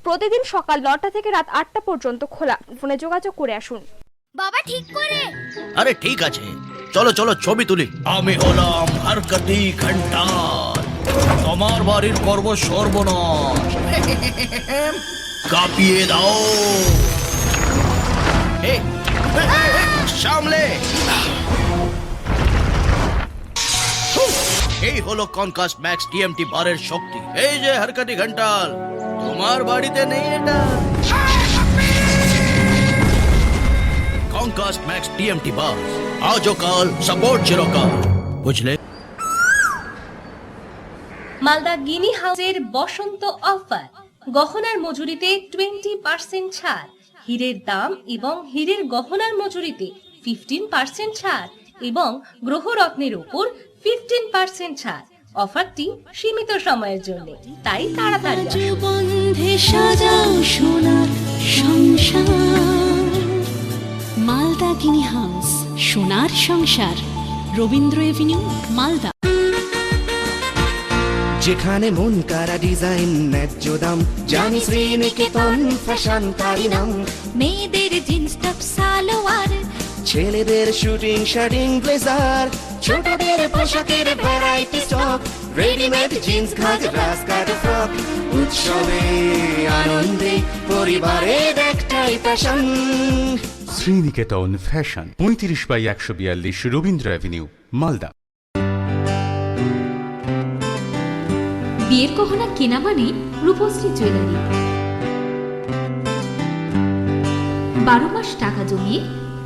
R: প্রতিদিন সকাল 9টা থেকে রাত 8টা পর্যন্ত খোলা। ফোনে যোগাযোগ করে আসুন।
X: বাবা ঠিক করে।
Y: আরে ঠিক আছে, চলো চলো ছবি তুলি। আমি হলাম হারকাতি ঘন্টাল, তোমার বাড়ির করব সর্বনাশ, কাঁপিয়ে দাও। সামলে। এই হলো কনকাস্ট ম্যাক্স টিএমটি বারের শক্তি। এই যে হারকাতি ঘন্টাল, তোমার বাড়িতে নেই এটা? কনকাস্ট ম্যাক্স টিএমটি বার, আজও কাল, সাপোর্ট চিরকাল, বুঝলে?
N: মালদা গিনি হাউসের বসন্ত অফার, গহনার মজুরিতে 20% ছাড়, হীরের দাম এবং হীরের গহনার মজুরিতে 15% ছাড় এবং গ্রহরত্নের উপর 15% ছাড়। অফারটি সীমিত সময়ের জন্য, তাই তাড়াতাড়ি
O: বন্ধে সাজাও সোনার সংসার। মালদা গিনি হাউস, সোনার সংসার, রবীন্দ্র এভিনিউ, মালদা।
G: যেখানে মন কারা ডিজাইন, ন্যায্য দাম, জানি শ্রীনিকেতন ফ্যাশন তারি নাম।
O: মেয়েদের জিন্স টপ, সালোয়ার,
G: ছেলেদের শুটিং শাটিং ব্লেজার, ছোটদের পোশাকের ভ্যারাইটি স্টক, রেডিমেড জিন্স, ঘাগরা, স্কার্ট, ফ্রক, উৎসবে আনন্দে পরিবারের একটাই fashion.
J: Sriniketan fashion, 35/142 Rabindra Avenue, Malda.
Z: বিয়ের গহনা কেনা মানে রূপশ্রী জুয়েলারি। 12 মাস টাকা জমিয়ে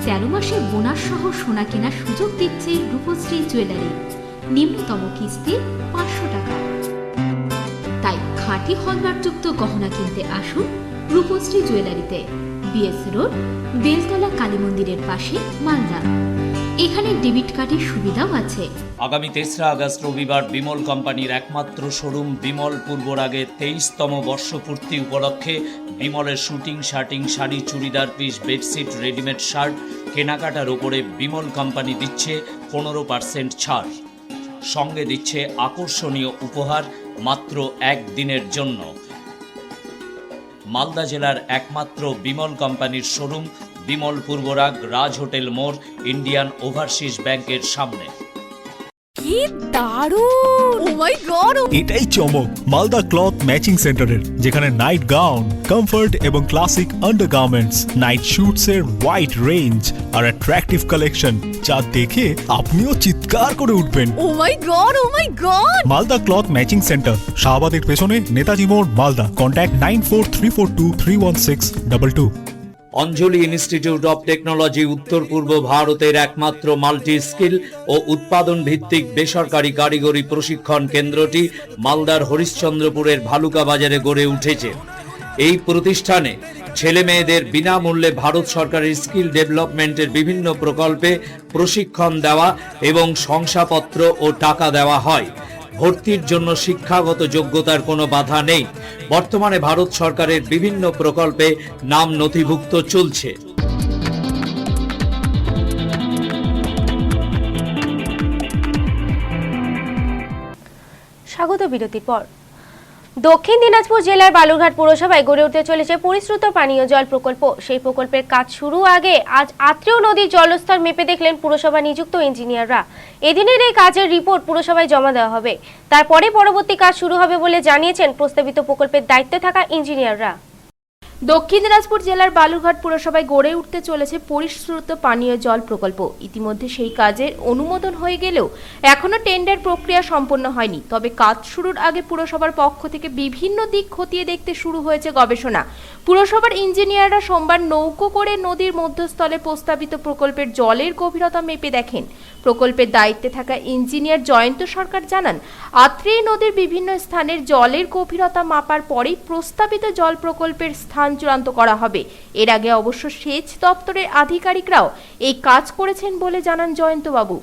Z: 13 মাসে বোনাস সহ সোনা কেনার সুযোগ দিচ্ছে রূপশ্রী জুয়েলারি। নিম্নতম কিস্তি 500 টাকা। তাই খাঁটি হলমার্কযুক্ত গহনা কিনতে আসুন রূপশ্রী জুয়েলারিতে, বিএস রোড, বেলতলা কালী মন্দিরের পাশে, মালদা। এখানে ডেবিট কার্ডের সুবিধাও আছে।
B: আগামী 3রা আগস্ট রবিবার বিমল কোম্পানির একমাত্র শোরুম বিমল পূর্বরাগের 23তম বর্ষপূর্তি উপলক্ষে বিমলের suiting, shirting, sari, churidar piece, bedsheet, readymade shirt কেনাকাটার উপরে বিমল কোম্পানি দিচ্ছে 15% ছাড়। সঙ্গে দিচ্ছে আকর্ষণীয় উপহার মাত্র একদিনের জন্য। মালদা জেলার একমাত্র বিমল কোম্পানির শোরুম বিমল পূর্বরাগ, রাজ হোটেল মোড়, ইন্ডিয়ান ওভারসিজ ব্যাংকের সামনে।
O: কি দারুণ! Oh my god!
K: এটাই চমক মালদা ক্লথ ম্যাচিং সেন্টারের, যেখানে নাইট গাউন, কমফর্ট এবং ক্লাসিক আন্ডারগার্মেন্টস, নাইট শুটস এর ওয়াইড রেঞ্জ আর অ্যাট্রাকটিভ কালেকশন, যা দেখে আপনিও চিৎকার করে উঠবেন।
O: Oh my god! Oh my god!
K: Malda cloth matching centre, শাহবাদের পেছনে, নেতাজি মোড়, Malda. Contact 9434231622।
B: Anjali institute of technology উত্তর পূর্ব ভারতের একমাত্র মাল্টি স্কিল ও উৎপাদন ভিত্তিক বেসরকারি কারিগরি প্রশিক্ষণ কেন্দ্রটি মালদার হরিশ্চন্দ্রপুরের ভালুকা বাজারে গড়ে উঠেছে। এই প্রতিষ্ঠানে ছেলে মেয়েদের বিনামূল্যে ভারত সরকারের স্কিল ডেভেলপমেন্টের বিভিন্ন প্রকল্পে প্রশিক্ষণ দেওয়া এবং শংসাপত্র ও টাকা দেওয়া হয়। ভর্তির জন্য শিক্ষাগত যোগ্যতার কোনো বাধা নেই। বর্তমানে ভারত সরকারের বিভিন্ন প্রকল্পে নাম নথিভুক্ত চলছে।
A: স্বাগত বিরতির পর। দক্ষিণ দিনাজপুর জেলার বালুরঘাট পুরসভায় গড়ে উঠতে চলেছে পরিশ্রুত পানীয় জল প্রকল্প। সেই প্রকল্পের কাজ শুরু আগে আজ আত্রেয় নদীর জলস্তর মেপে দেখলেন পুরসভা নিযুক্ত ইঞ্জিনিয়াররা। এদিনের এই কাজের রিপোর্ট পুরসভায় জমা দেওয়া হবে, তারপরে পরবর্তী কাজ শুরু হবে বলে জানিয়েছেন প্রস্তাবিত প্রকল্পের দায়িত্বে থাকা ইঞ্জিনিয়াররা।
C: দক্ষিণ দিনাজপুর জেলার বালুরঘাট পুরসভায় গড়ে উঠতে চলেছে পরিশ্রুত পানীয় জল প্রকল্প। ইতিমধ্যে সেই কাজের অনুমোদন হয়ে গেলেও এখনো টেন্ডার প্রক্রিয়া সম্পন্ন হয়নি। তবে কাজ শুরুর আগে পুরসভার পক্ষ থেকে বিভিন্ন দিক খতিয়ে দেখতে শুরু হয়েছে গবেষণা। পুরসভার ইঞ্জিনিয়াররা সোমবার নৌকো করে নদীর মধ্যস্থলে প্রস্তাবিত প্রকল্পের জলের গভীরতা মেপে দেখেন। প্রকল্পের দায়িত্বে থাকা ইঞ্জিনিয়ার জয়ন্ত সরকার জানান, আত্রেয় নদীর বিভিন্ন স্থানের জলের গভীরতা মাপার পরেই প্রস্তাবিত জল প্রকল্পের স্থান চূড়ান্ত করা হবে। এর আগে অবশ্য সেচ দপ্তরের আধিকারিকরাও এই কাজ করেছেন বলে জানান জয়ন্তবাবু।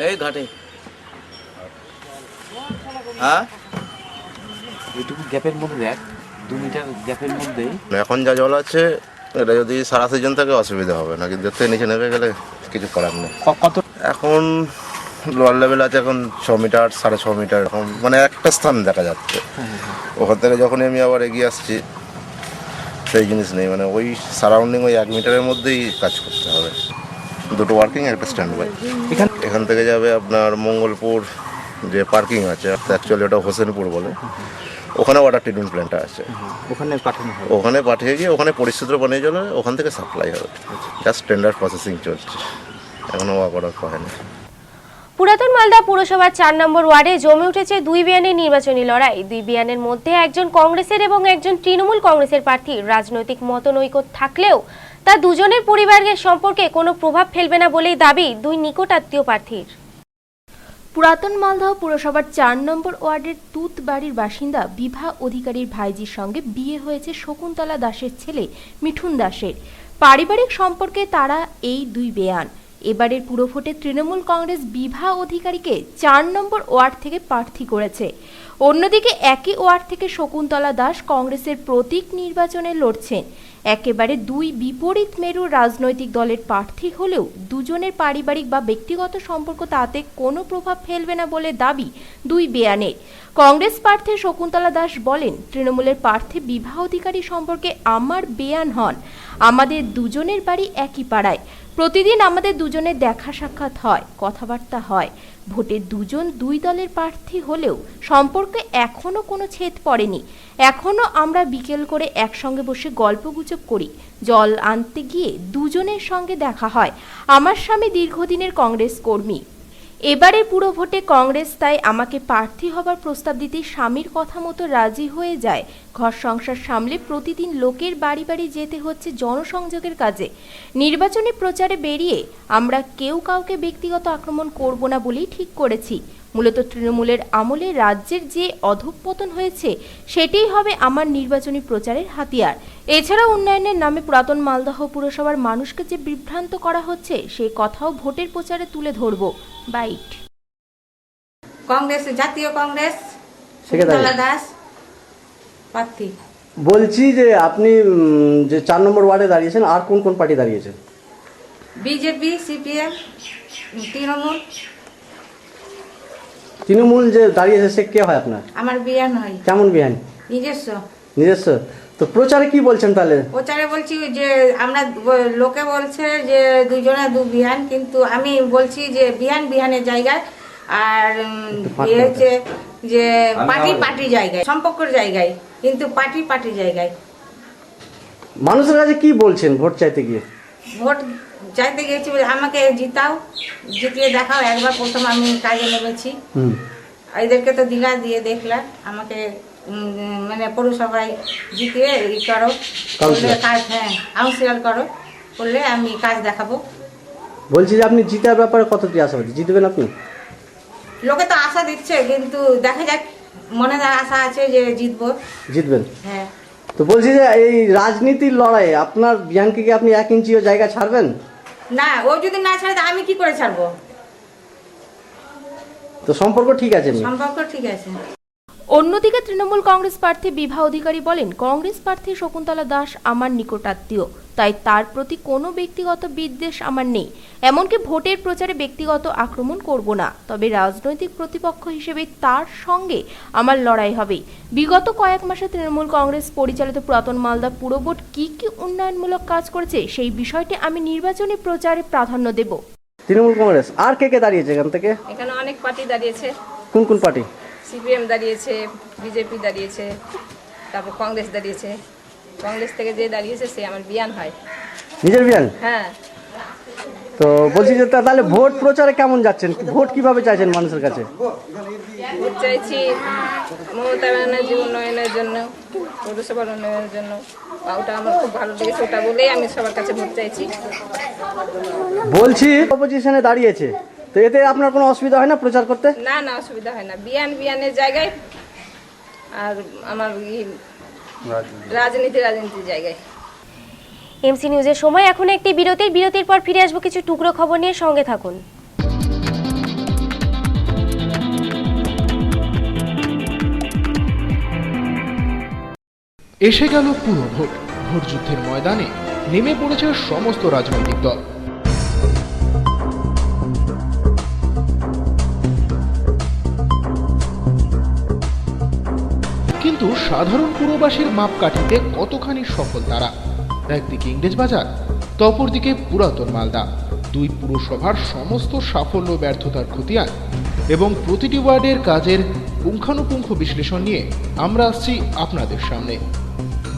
P: এই ঘাটে হ্যাঁ এইটুকু গ্যাপের মধ্যে দেখ, 2 মিটার গ্যাপের মধ্যে
Q: এখন যা জল আছে এটা যদি সারা সিজন থাকে অসুবিধা হবে না, কিন্তু এর থেকে নিচে নেমে গেলে কিছু করার নেই।
P: কত
Q: এখন লোয়ার লেভেল আছে এখন 6 মিটার 6.5 মিটার, এখন মানে একটা স্থান দেখা যাচ্ছে। ওখান থেকে যখনই আমি আবার এগিয়ে আসছি সেই জিনিস নেই, মানে ওই সারাউন্ডিং ওই 1 মিটারের মধ্যেই কাজ করতে হবে। 2টো ওয়ার্কিং, একটা স্ট্যান্ড বাই। এখান থেকে যাবে আপনার মঙ্গলপুর যে পার্কিং আছে, অ্যাকচুয়ালি ওটা হোসেনপুর বলে, ওখানে ওয়াটার ট্রিটমেন্ট প্ল্যান্টটা আছে,
P: ওখানে পাঠানো হবে।
Q: ওখানে পাঠিয়ে গিয়ে ওখানে পরিশুদ্ধ পানীয় জল ওখান থেকে সাপ্লাই হবে। জাস্ট টেন্ডার প্রসেসিং চলছে, এখনো ওয়ার্ক অর্ডার হয়নি।
A: পুরাতন মালদা পুরসভার 4 নম্বর ওয়ার্ডে জমে উঠেছে 2 বিয়ানের নির্বাচনী লড়াই। 2 বিয়ানের মধ্যে একজন কংগ্রেসের এবং একজন তৃণমূল কংগ্রেসের প্রার্থী। রাজনৈতিক মতনৈক্য থাকলেও তা দুজনের পরিবারের সম্পর্কে কোনো প্রভাব ফেলবে না বলেই দাবি 2 নিকটাত্মীয় প্রার্থীর। পুরাতন মালদহ পুরসভার 4 নম্বর ওয়ার্ডের তুতবাড়ির বাসিন্দা বিভা অধিকারীর ভাইজির সঙ্গে বিয়ে হয়েছে শকুন্তলা দাসের ছেলে মিঠুন দাসের। পারিবারিক সম্পর্কে তারা এই 2 বেয়ান। এবারের পুরভোটে তৃণমূল কংগ্রেস বিভা অধিকারীকে 4 নম্বর ওয়ার্ড থেকে প্রার্থী করেছে। অন্যদিকে একই ওয়ার্ড থেকে শকুন্তলা দাস কংগ্রেসের প্রতীক নির্বাচনে লড়ছেন। একেবারে 2 বিপরীত মেরুর রাজনৈতিক দলের প্রার্থী হলেও দুজনের পারিবারিক বা ব্যক্তিগত সম্পর্ক তাতে কোনো প্রভাব ফেলবে না বলে দাবি 2 বেয়ানের। কংগ্রেস প্রার্থী শকুন্তলা দাস বলেন, তৃণমূলের প্রার্থী বিভা অধিকারী সম্পর্কে আমার বেয়ান হন। আমাদের দুজনের বাড়ি একই পাড়ায়, প্রতিদিন আমাদের দুজনের দেখা সাক্ষাৎ হয়, কথাবার্তা হয়। ভোটে দুজন 2 দলের প্রার্থী হলেও সম্পর্কে এখনো কোনো ছেদ পড়েনি। এখনো আমরা বিকেল করে একসঙ্গে বসে গল্পগুজব করি। জল আনতে গিয়ে দুজনের সঙ্গে দেখা হয়। আমার স্বামী দীর্ঘদিনের কংগ্রেস কর্মী। এবারে পুরো ভোটে কংগ্রেস তাই আমাকে প্রার্থী হবার প্রস্তাব দিতে স্বামীর কথা মতো রাজি হয়ে যায়। ঘর সংসার সামলে প্রতিদিন লোকের বাড়ি বাড়ি যেতে হচ্ছে জনসংযোগের কাজে। নির্বাচনী প্রচারে বেরিয়ে আমরা কেউ কাউকে ব্যক্তিগত আক্রমণ করব না বলেই ঠিক করেছি।
C: মূলত তৃণমূলের আমলে রাজ্যের যে অধঃপতন হয়েছে সেটাই হবে আমার নির্বাচনী প্রচারের হাতিয়ার। এছাড়া উন্নয়নের নামে পুরাতন মালদহ পুরসভার মানুষকে যে বিভ্রান্ত করা হচ্ছে সেই কথাও ভোটের প্রচারে তুলে ধরব। বাইট।
D: কংগ্রেস, জাতীয় কংগ্রেস, শকুন্তলা দাস প্রার্থী।
T: বলছি যে আপনি যে 4 নম্বর ওয়ার্ডে দাঁড়িয়েছেন, আর কোন কোন পার্টি দাঁড়িয়েছেন?
D: BJP, CPM, Trinamool.
T: তৃণমূল যে দাঁড়িয়েছে সে কে হয় আপনার?
D: আমার বিয়ান হয়।
T: কেমন বিহান?
D: নিজস্ব।
T: নিজস্ব। তো প্রচারে কি বলছেন তাহলে?
D: প্রচারে বলছি যে আমরা লোকে বলছে যে দুজনে দু বিহান, কিন্তু আমি বলছি যে বিহানের জায়গায়, আর হচ্ছে যে পার্টি জায়গায়, সম্পর্কের জায়গায়, কিন্তু পার্টি জায়গায়।
T: মানুষের কাছে কি বলছেন ভোট চাইতে গিয়ে?
D: ভোট চাইতে গেছি আমাকে জিতাও, জিতিয়ে দেখাও একবার। প্রথম আমি কাজে নেমেছি, এদেরকে তো দিলা দিয়ে দেখলাম, আমাকে মানে পৌরসভায় জিতিয়ে করো, কাজ, হ্যাঁ কাউন্সিলর করো, করলে আমি কাজ দেখাবো।
T: বলছি যে আপনি জিতার ব্যাপারে কতটি আশাবাদী? জিতবেন আপনি?
D: লোকে তো আশা দিচ্ছে, কিন্তু দেখা যাক, মনে আশা আছে যে জিতবেন।
T: হ্যাঁ। তো বলছি যে এই রাজনীতির লড়াইয়ে আপনার বিহানকে কি আপনি 1 ইঞ্চিও জায়গা ছাড়বেন?
D: না, ও যদি না ছাড়ে আমি কি করে ছাড়বো?
T: তো সম্পর্ক ঠিক আছে?
D: সম্পর্ক ঠিক আছে।
C: অন্যদিকে তৃণমূল কংগ্রেস প্রার্থী বিভা অধিকারী বলেন, কংগ্রেস প্রার্থী শকুন্তলা দাস আমার নিকটাত্মীয়, তাই তার প্রতি কোনো ব্যক্তিগত বিদ্বেষ আমার নেই। এমনকি ভোটের প্রচারে ব্যক্তিগত আক্রমণ করব না, তবে রাজনৈতিক প্রতিপক্ষ হিসেবে তার সঙ্গে আমার লড়াই হবে। বিগত কয়েক মাসে তৃণমূল কংগ্রেস পরিচালিত পুরাতন মালদা পুর বোর্ড কি কি উন্নয়নমূলক কাজ করেছে সেই বিষয়টি আমি নির্বাচনী প্রচারে প্রাধান্য দেব।
T: তৃণমূল কংগ্রেস আর কে দাঁড়িয়েছে এখান থেকে?
U: এখানে অনেক পার্টি দাঁড়িয়েছে।
T: কোন কোন পার্টি?
U: সিপিএম দাঁড়িয়েছে, বিজেপি দাঁড়িয়েছে, তারপর কংগ্রেস দাঁড়িয়েছে। কংগ্রেস থেকে যে দাঁড়িয়েছে সে আমার বিয়ান হয়।
T: নিজের বিয়ান?
U: হ্যাঁ।
T: তো বলছি যে তাহলে ভোট প্রচারে কেমন যাচ্ছেন? ভোট কিভাবে চাইছেন মানুষের কাছে?
U: ভোট চাইছি মমতা ব্যানার্জি উন্নয়নের জন্য, পৌরসভার উন্নয়নের জন্য। ওটা আমার খুব ভালো লেগেছে, ওটা বলেই আমি সবার কাছে ভোট চাইছি।
T: বলছি অপোজিশনে দাঁড়িয়েছে, তো এতে আপনার কোনো অসুবিধা হয় না প্রচার করতে?
U: না না, অসুবিধা হয় না। বিয়ানের জায়গায়, আর আমার রাজনীতির জায়গায়।
A: এমসি নিউজের সময় এখন একটি বিরতির পর ফিরে আসবো কিছু টুকরো খবর নিয়ে। সঙ্গে থাকুন।
H: এসে গেল পুরো ভোট যুদ্ধের ময়দানে নেমে পড়েছে সমস্ত রাজনৈতিক দল। কিন্তু সাধারণ পুরবাসীর মাপকাঠিতে কতখানি সফল তারা? একদিকে ইংরেজবাজার, তো অপরদিকে পুরাতন মালদা, দুই পুরসভার সমস্ত সাফল্য ব্যর্থতার খতিয়ান এবং প্রতিটি ওয়ার্ডের কাজের পুঙ্খানুপুঙ্খ বিশ্লেষণ নিয়ে আমরা আসছি আপনাদের সামনে।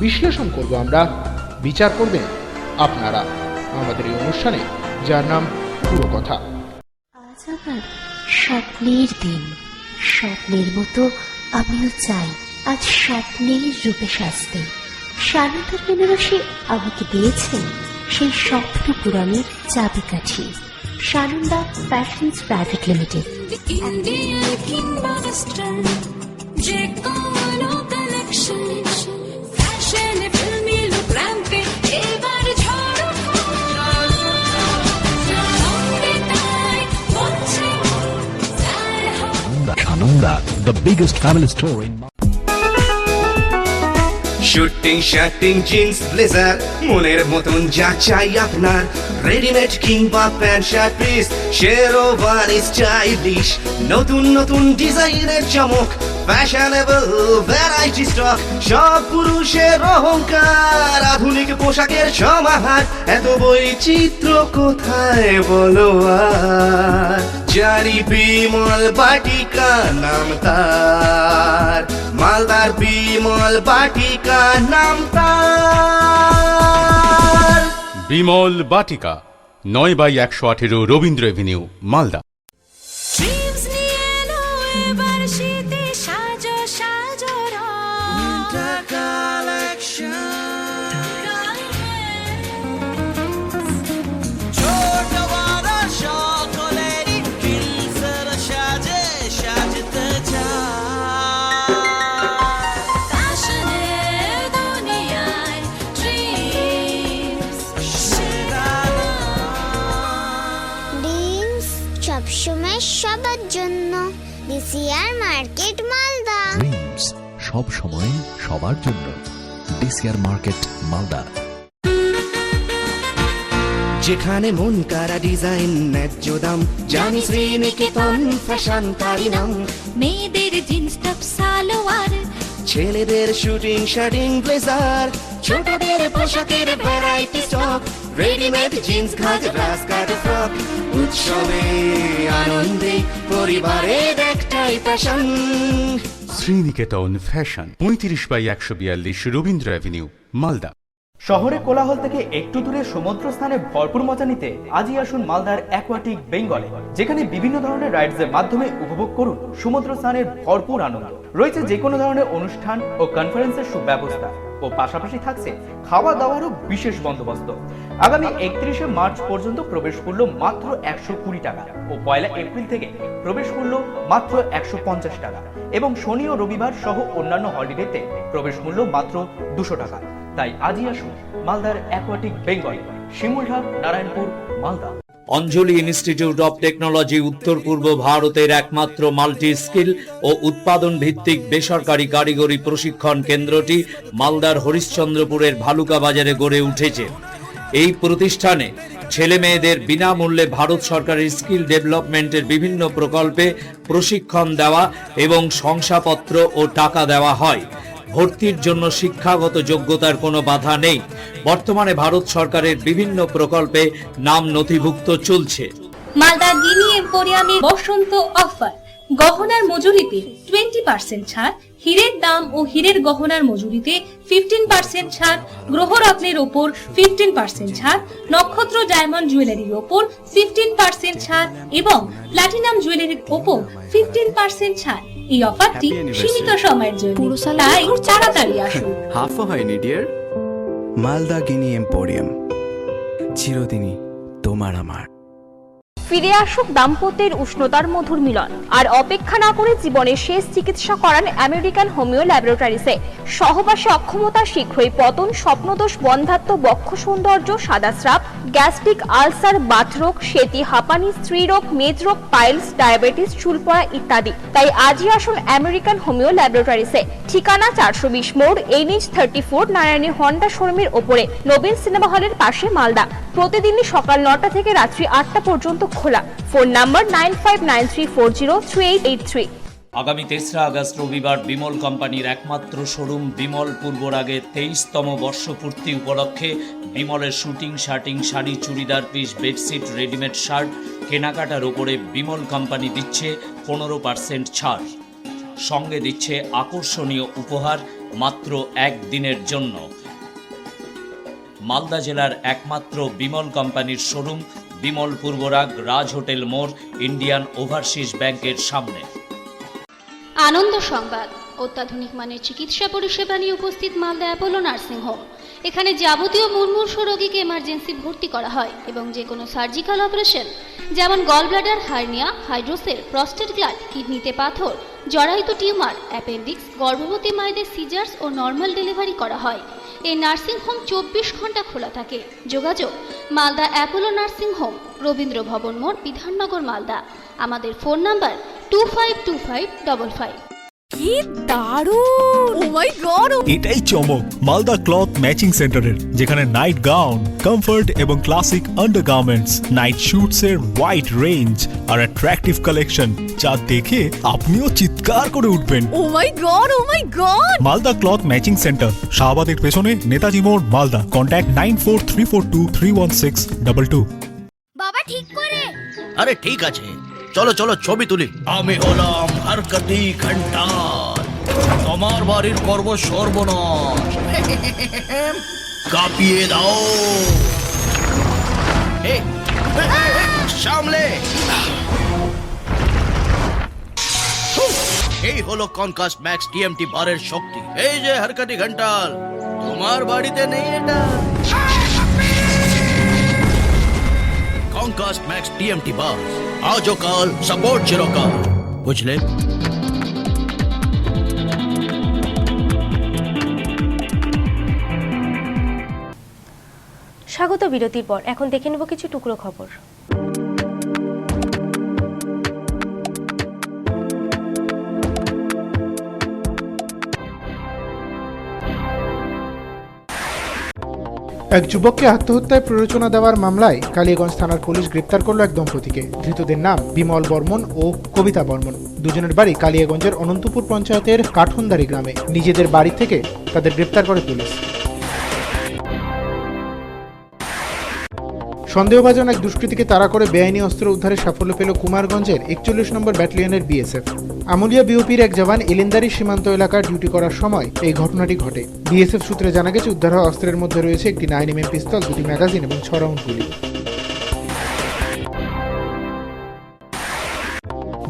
H: বিশ্লেষণ করব আমরা, বিচার করবেন আপনারা আমাদের এই অনুষ্ঠানে, যার নাম পুরো কথা।
V: আজ আমার স্বপ্নের দিন, স্বপ্নের মতো আমিও চাই আজ স্বপ্নের রূপে সাজতে। সারদার বেনারসি আমাকে দিয়েছেন সেই স্বপ্ন পূরণের চাবিকাঠি। Sananda fashions private limited.
K: Sananda, the biggest family store in
G: suiting shirting jeans blazer মনের মতন যা চাই আপনার, রেডিমেড কিংবা pant shirt piece, sherwani stylish, নতুন নতুন ডিজাইনের চমক, ফ্যাশনেবল ভ্যারাইটি স্টক, সব পুরুষের অহংকার, আধুনিক পোশাকের সমাহার, এত বৈচিত্র্য কোথায় বলো আর? জারি বিমল বাটিকা নাম তার, মালদার বিমল বাটিকা নাম তার।
J: বিমল বাটিকা 9/118 রবীন্দ্র এভিনিউ, মালদা।
G: সাজে
E: সবসময় সবার জন্য ডিসিআর মার্কেট মালদা।
F: ড্রিমস সব সময় সবার জন্য ডিসিআর মার্কেট মালদা।
G: যেখানে মন কারা ডিজাইন ন্যায্য দাম, জানি শ্রীনিকেতন ফ্যাশন তারি নাম।
Z: মেয়েদের জিন্স টপ সালোয়ার,
G: ছেলেদের শুটিং শার্টিং ব্লেজার, ছোটদের পোশাকের ভ্যারাইটি স্টক, রেডিমেড জিন্স ঘাগরা স্কার্ট ফ্রক। উৎসবে আনন্দে পরিবারের একটাই fashion.
J: Sriniketan fashion 35/142 Rabindra avenue Malda.
L: শহরে কোলাহল থেকে একটু দূরে সমুদ্র স্থানে ভরপুর মজা নিতে আজই আসুন মালদার অ্যাকোয়াটিক বেঙ্গলে, যেখানে বিভিন্ন ধরনের রাইডসের মাধ্যমে উপভোগ করুন সমুদ্র স্থানের ভরপুর আনন্দ। রয়েছে যে কোনো ধরনের অনুষ্ঠান ও কনফারেন্সের সুব্যবস্থা ও পাশাপাশি থাকছে খাওয়া দাওয়ারও বিশেষ বন্দোবস্ত। আগামী 31শে মার্চ পর্যন্ত প্রবেশ মূল্য মাত্র 120 টাকা ও 1 এপ্রিল থেকে প্রবেশ মূল্য মাত্র 150 টাকা এবং শনি ও রবিবার সহ অন্যান্য হলিডেতে প্রবেশ মূল্য মাত্র 200 টাকা। তাই আজই আসুন মালদার aquatic Bengal, Shimulhat, Narayanpur, Malda.
B: Anjali institute of technology উত্তর পূর্ব ভারতের একমাত্র মাল্টি স্কিল ও উৎপাদন ভিত্তিক বেসরকারি কারিগরি প্রশিক্ষণ কেন্দ্রটি মালদার হরিশ্চন্দ্রপুরের ভালুকা বাজারে গড়ে উঠেছে। এই প্রতিষ্ঠানে ছেলে মেয়েদের বিনামূল্যে ভারত সরকারের স্কিল ডেভেলপমেন্টের বিভিন্ন প্রকল্পে প্রশিক্ষণ দেওয়া এবং শংসাপত্র ও টাকা দেওয়া হয়। ভর্তির জন্য শিক্ষাগত যোগ্যতার কোনো বাধা নেই। বর্তমানে ভারত সরকারের বিভিন্ন প্রকল্পে নাম নথিভুক্ত চলছে।
N: মালদা গিনি এম্পোরিয়ামে বসন্ত অফার, গহনার মজুরিতে 20% ছাড়, হীরের দাম ও হীরের গহনার মজুরিতে 15% ছাড়, গ্রহরত্নের ওপর 15% ছাড়, নক্ষত্র ডায়মন্ড জুয়েলারির ওপর 15% ছাড় এবং প্লাটিনাম জুয়েলারির ওপর 15% ছাড়। এই অফারটি সীমিত সময়ের জন্য, তাই তাড়াতাড়ি আসুন।
I: হাফও হয়নি ডিয়ার। মালদা গিনি এম্পোরিয়াম, চিরদিনই তোমার আমার।
R: ফিরে আসুক দাম্পত্যের উষ্ণতার মধুর মিলন, আর অপেক্ষা না করে জীবনের শেষ চিকিৎসা করান আমেরিকান হোমিও ল্যাবরেটরিসে। সহবাসে অক্ষমতা, শীঘ্রই পতন, স্বপ্নদোষ, বন্ধ্যাত্ব, বক্ষ সৌন্দর্য, সাদা স্রাব, গ্যাস্ট্রিক আলসার, বাতরোগ, সেতি, হাঁপানি, স্ত্রীরোগ, মেদরোগ, পাইলস, ডায়াবেটিস, চুল পড়া ইত্যাদি। তাই আজই আসুন আমেরিকান হোমিও ল্যাবরেটরিসে। ঠিকানা 420 মোড়, NH 34, নারায়ণী হন্ডা শোরুমের ওপরে, নবীন সিনেমা হলের পাশে, মালদা। প্রতিদিনই সকাল 9টা থেকে রাত্রি 8টা পর্যন্ত খোলা। Phone number 9593403883।
B: আগামী 3রা আগস্ট রবিবার বিমল কোম্পানির একমাত্র শোরুম বিমল পূর্বরাগের 23তম বর্ষপূর্তি উপলক্ষে বিমলের suiting, shirting, sari, churidar piece, bedsheet, readymade shirt কেনাকাটার উপরে বিমল কোম্পানি দিচ্ছে 15% ছাড়। সঙ্গে দিচ্ছে আকর্ষণীয় উপহার মাত্র একদিনের জন্য। মালদা জেলার একমাত্র বিমল কোম্পানির শোরুম বিমল পূর্বরাগ, রাজ হোটেল মোড়, ইন্ডিয়ান ওভারসিজ ব্যাংকের সামনে।
Z: আনন্দ সংবাদ, অত্যাধুনিক মানের চিকিৎসা পরিষেবা নিয়ে উপস্থিত মালদা অ্যাপোলো নার্সিং হোম। এখানে যাবতীয় মুমূর্ষ রোগীকে এমার্জেন্সি ভর্তি করা হয় এবং যে কোনো সার্জিক্যাল অপারেশন যেমন gallbladder, hernia, hydrocele, prostate gland, কিডনিতে পাথর, জরায়ুতে টিউমার, অ্যাপেন্ডিক্স, গর্ভবতী মায়েদের সিজার্স ও নর্মাল ডেলিভারি করা হয়। এই নার্সিং হোম 24 ঘন্টা খোলা থাকে। যোগাযোগ Malda Apollo nursing home, Rabindra ভবন মোড়, বিধাননগর, মালদা। আমাদের ফোন নাম্বার 252555।
O: কি দারুণ! Oh my god!
K: এটাই চমক মালদা ক্লথ ম্যাচিং সেন্টারের, যেখানে নাইট গাউন, কমফর্ট এবং ক্লাসিক আন্ডারগার্মেন্টস, নাইট শুটস এর ওয়াইড রেঞ্জ আর অ্যাট্রাকটিভ কালেকশন, যা দেখে আপনিও চিৎকার করে উঠবেন।
O: Oh my god! Oh my god!
K: Malda cloth matching centre, শাহবাদের পেছনে, নেতাজি মোড়, মালদা। কন্ট্যাক্ট 9434231622।
O: বাবা ঠিক করে।
Y: আরে ঠিক আছে, চলো চলো ছবি তুলি। আমি হলাম হারকতি ঘন্টাল, তোমার বাড়ির করব সর্বনাশ। কাঁপিয়ে দাও। সামলে। এই হলো কনকাস্ট ম্যাক্স TMT বারের শক্তি। এই যে হারকতি ঘন্টাল, তোমার বাড়িতে নেই এটা? কনকাস্ট ম্যাক্স TMT বার, আজও কাল, সাপোর্ট চিরকাল, বুঝলে?
A: স্বাগত বিরতির পর এখন দেখে নেব কিছু টুকরো খবর।
H: এক যুবককে আত্মহত্যায় প্ররোচনা দেওয়ার মামলায় কালিয়াগঞ্জ থানার পুলিশ গ্রেপ্তার করল এক দম্পতিকে। ধৃতদের নাম বিমল বর্মন ও কবিতা বর্মন। দুজনের বাড়ি কালিয়াগঞ্জের অনন্তপুর পঞ্চায়েতের কাঠনদারি গ্রামে। নিজেদের বাড়ি থেকে তাদের গ্রেপ্তার করে পুলিশ। সন্দেহভাজন এক দুষ্কৃতীকে তাড়া করে বেআইনি অস্ত্র উদ্ধারে সাফল্য পেল কুমারগঞ্জের 41 নম্বর ব্যাটালিয়নের বিএসএফ। আমুলিয়া বিওপির এক জওয়ান এলেন্দারি সীমান্ত এলাকার ডিউটি করার সময় এই ঘটনাটি ঘটে। বিএসএফ সূত্রে জানা গেছে, উদ্ধার হওয়া অস্ত্রের মধ্যে রয়েছে একটি 9mm পিস্তল, 2টি ম্যাগাজিন এবং 6 রাউন্ড গুলি।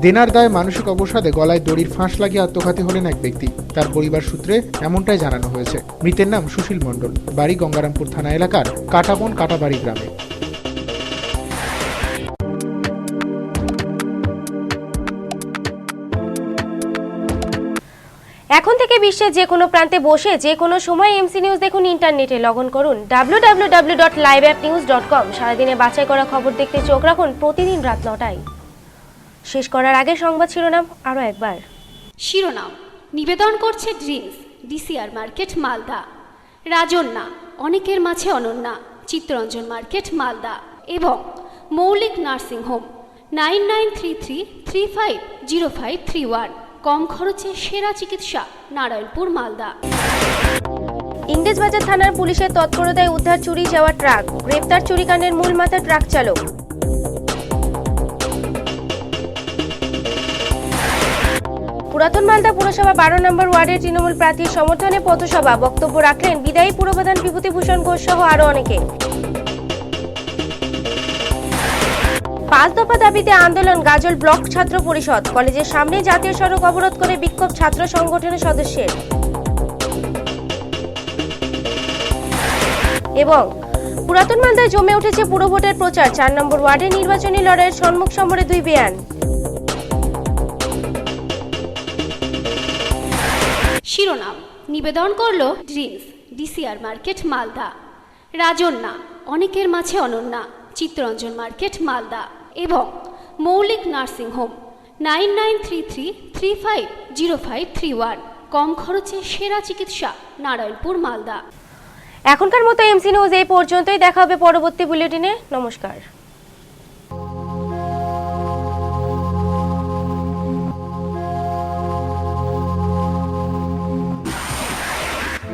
H: দেনার দায়ে মানসিক অবসাদে গলায় দড়ির ফাঁস লাগিয়ে আত্মঘাতী হলেন এক ব্যক্তি। তার পরিবার সূত্রে এমনটাই জানানো হয়েছে। মৃতের নাম সুশীল মণ্ডল, বাড়ি গঙ্গারামপুর থানা এলাকার কাটাবন কাটাবাড়ি গ্রামে।
A: এখন থেকে বিশ্বের যে কোনো প্রান্তে বসে যে কোনো সময় এমসি নিউজ দেখুন। ইন্টারনেটে লগ ইন করুন www.liveappnews.com। সারাদিনে বাছাই করা খবর দেখতে চোখ রাখুন প্রতিদিন রাত 9টায়। শেষ করার আগে সংবাদ শিরোনাম আরও একবার।
V: শিরোনাম নিবেদন করছে dreams, DCR market Malda. Rajanya অনেকের মাঝে অনন্যা, চিত্তরঞ্জন মার্কেট মালদা এবং মৌলিক নার্সিং হোম 9933350531। কম খরচে সেরা চিকিৎসা, নারায়ণপুর মালদা।
A: ইংরেজবাজার থানার পুলিশের তৎপরতায় উদ্ধার চুরি যাওয়া ট্রাক, গ্রেপ্তার চুরিকাণ্ডের মূল মাথা ট্রাক চালক। পুরাতন মালদা পুরসভা 12 নম্বর ওয়ার্ডের তৃণমূল প্রার্থীর সমর্থনে পথসভা, বক্তব্য রাখলেন বিদায়ী পুরপ্রধান বিভূতিভূষণ ঘোষ সহ আরো অনেকে। 5 দফা দাবিতে আন্দোলন গাজল ব্লক ছাত্র পরিষদ, কলেজের সামনে জাতীয় সড়ক অবরোধ করে বিক্ষোভ ছাত্র সংগঠনের সদস্যের। এবং পুরাতন মালদায় জমে উঠেছে পুরভোটের প্রচার, 4 নম্বর ওয়ার্ডের নির্বাচনী লড়াইয়ের সম্মুখ সমরে 2 বেয়ান।
V: শিরোনাম নিবেদন করলো dreams, DCR market Malda. Rajanya অনেকের মাঝে অনন্যা, চিত্তরঞ্জন মার্কেট মালদা এবং মৌলিক নার্সিং হোম 9933350531। কম খরচে সেরা চিকিৎসা, নারায়ণপুর মালদা।
A: এখনকার মতো এমসি নিউজ এই পর্যন্তই। দেখা হবে পরবর্তী বুলেটিনে। নমস্কার।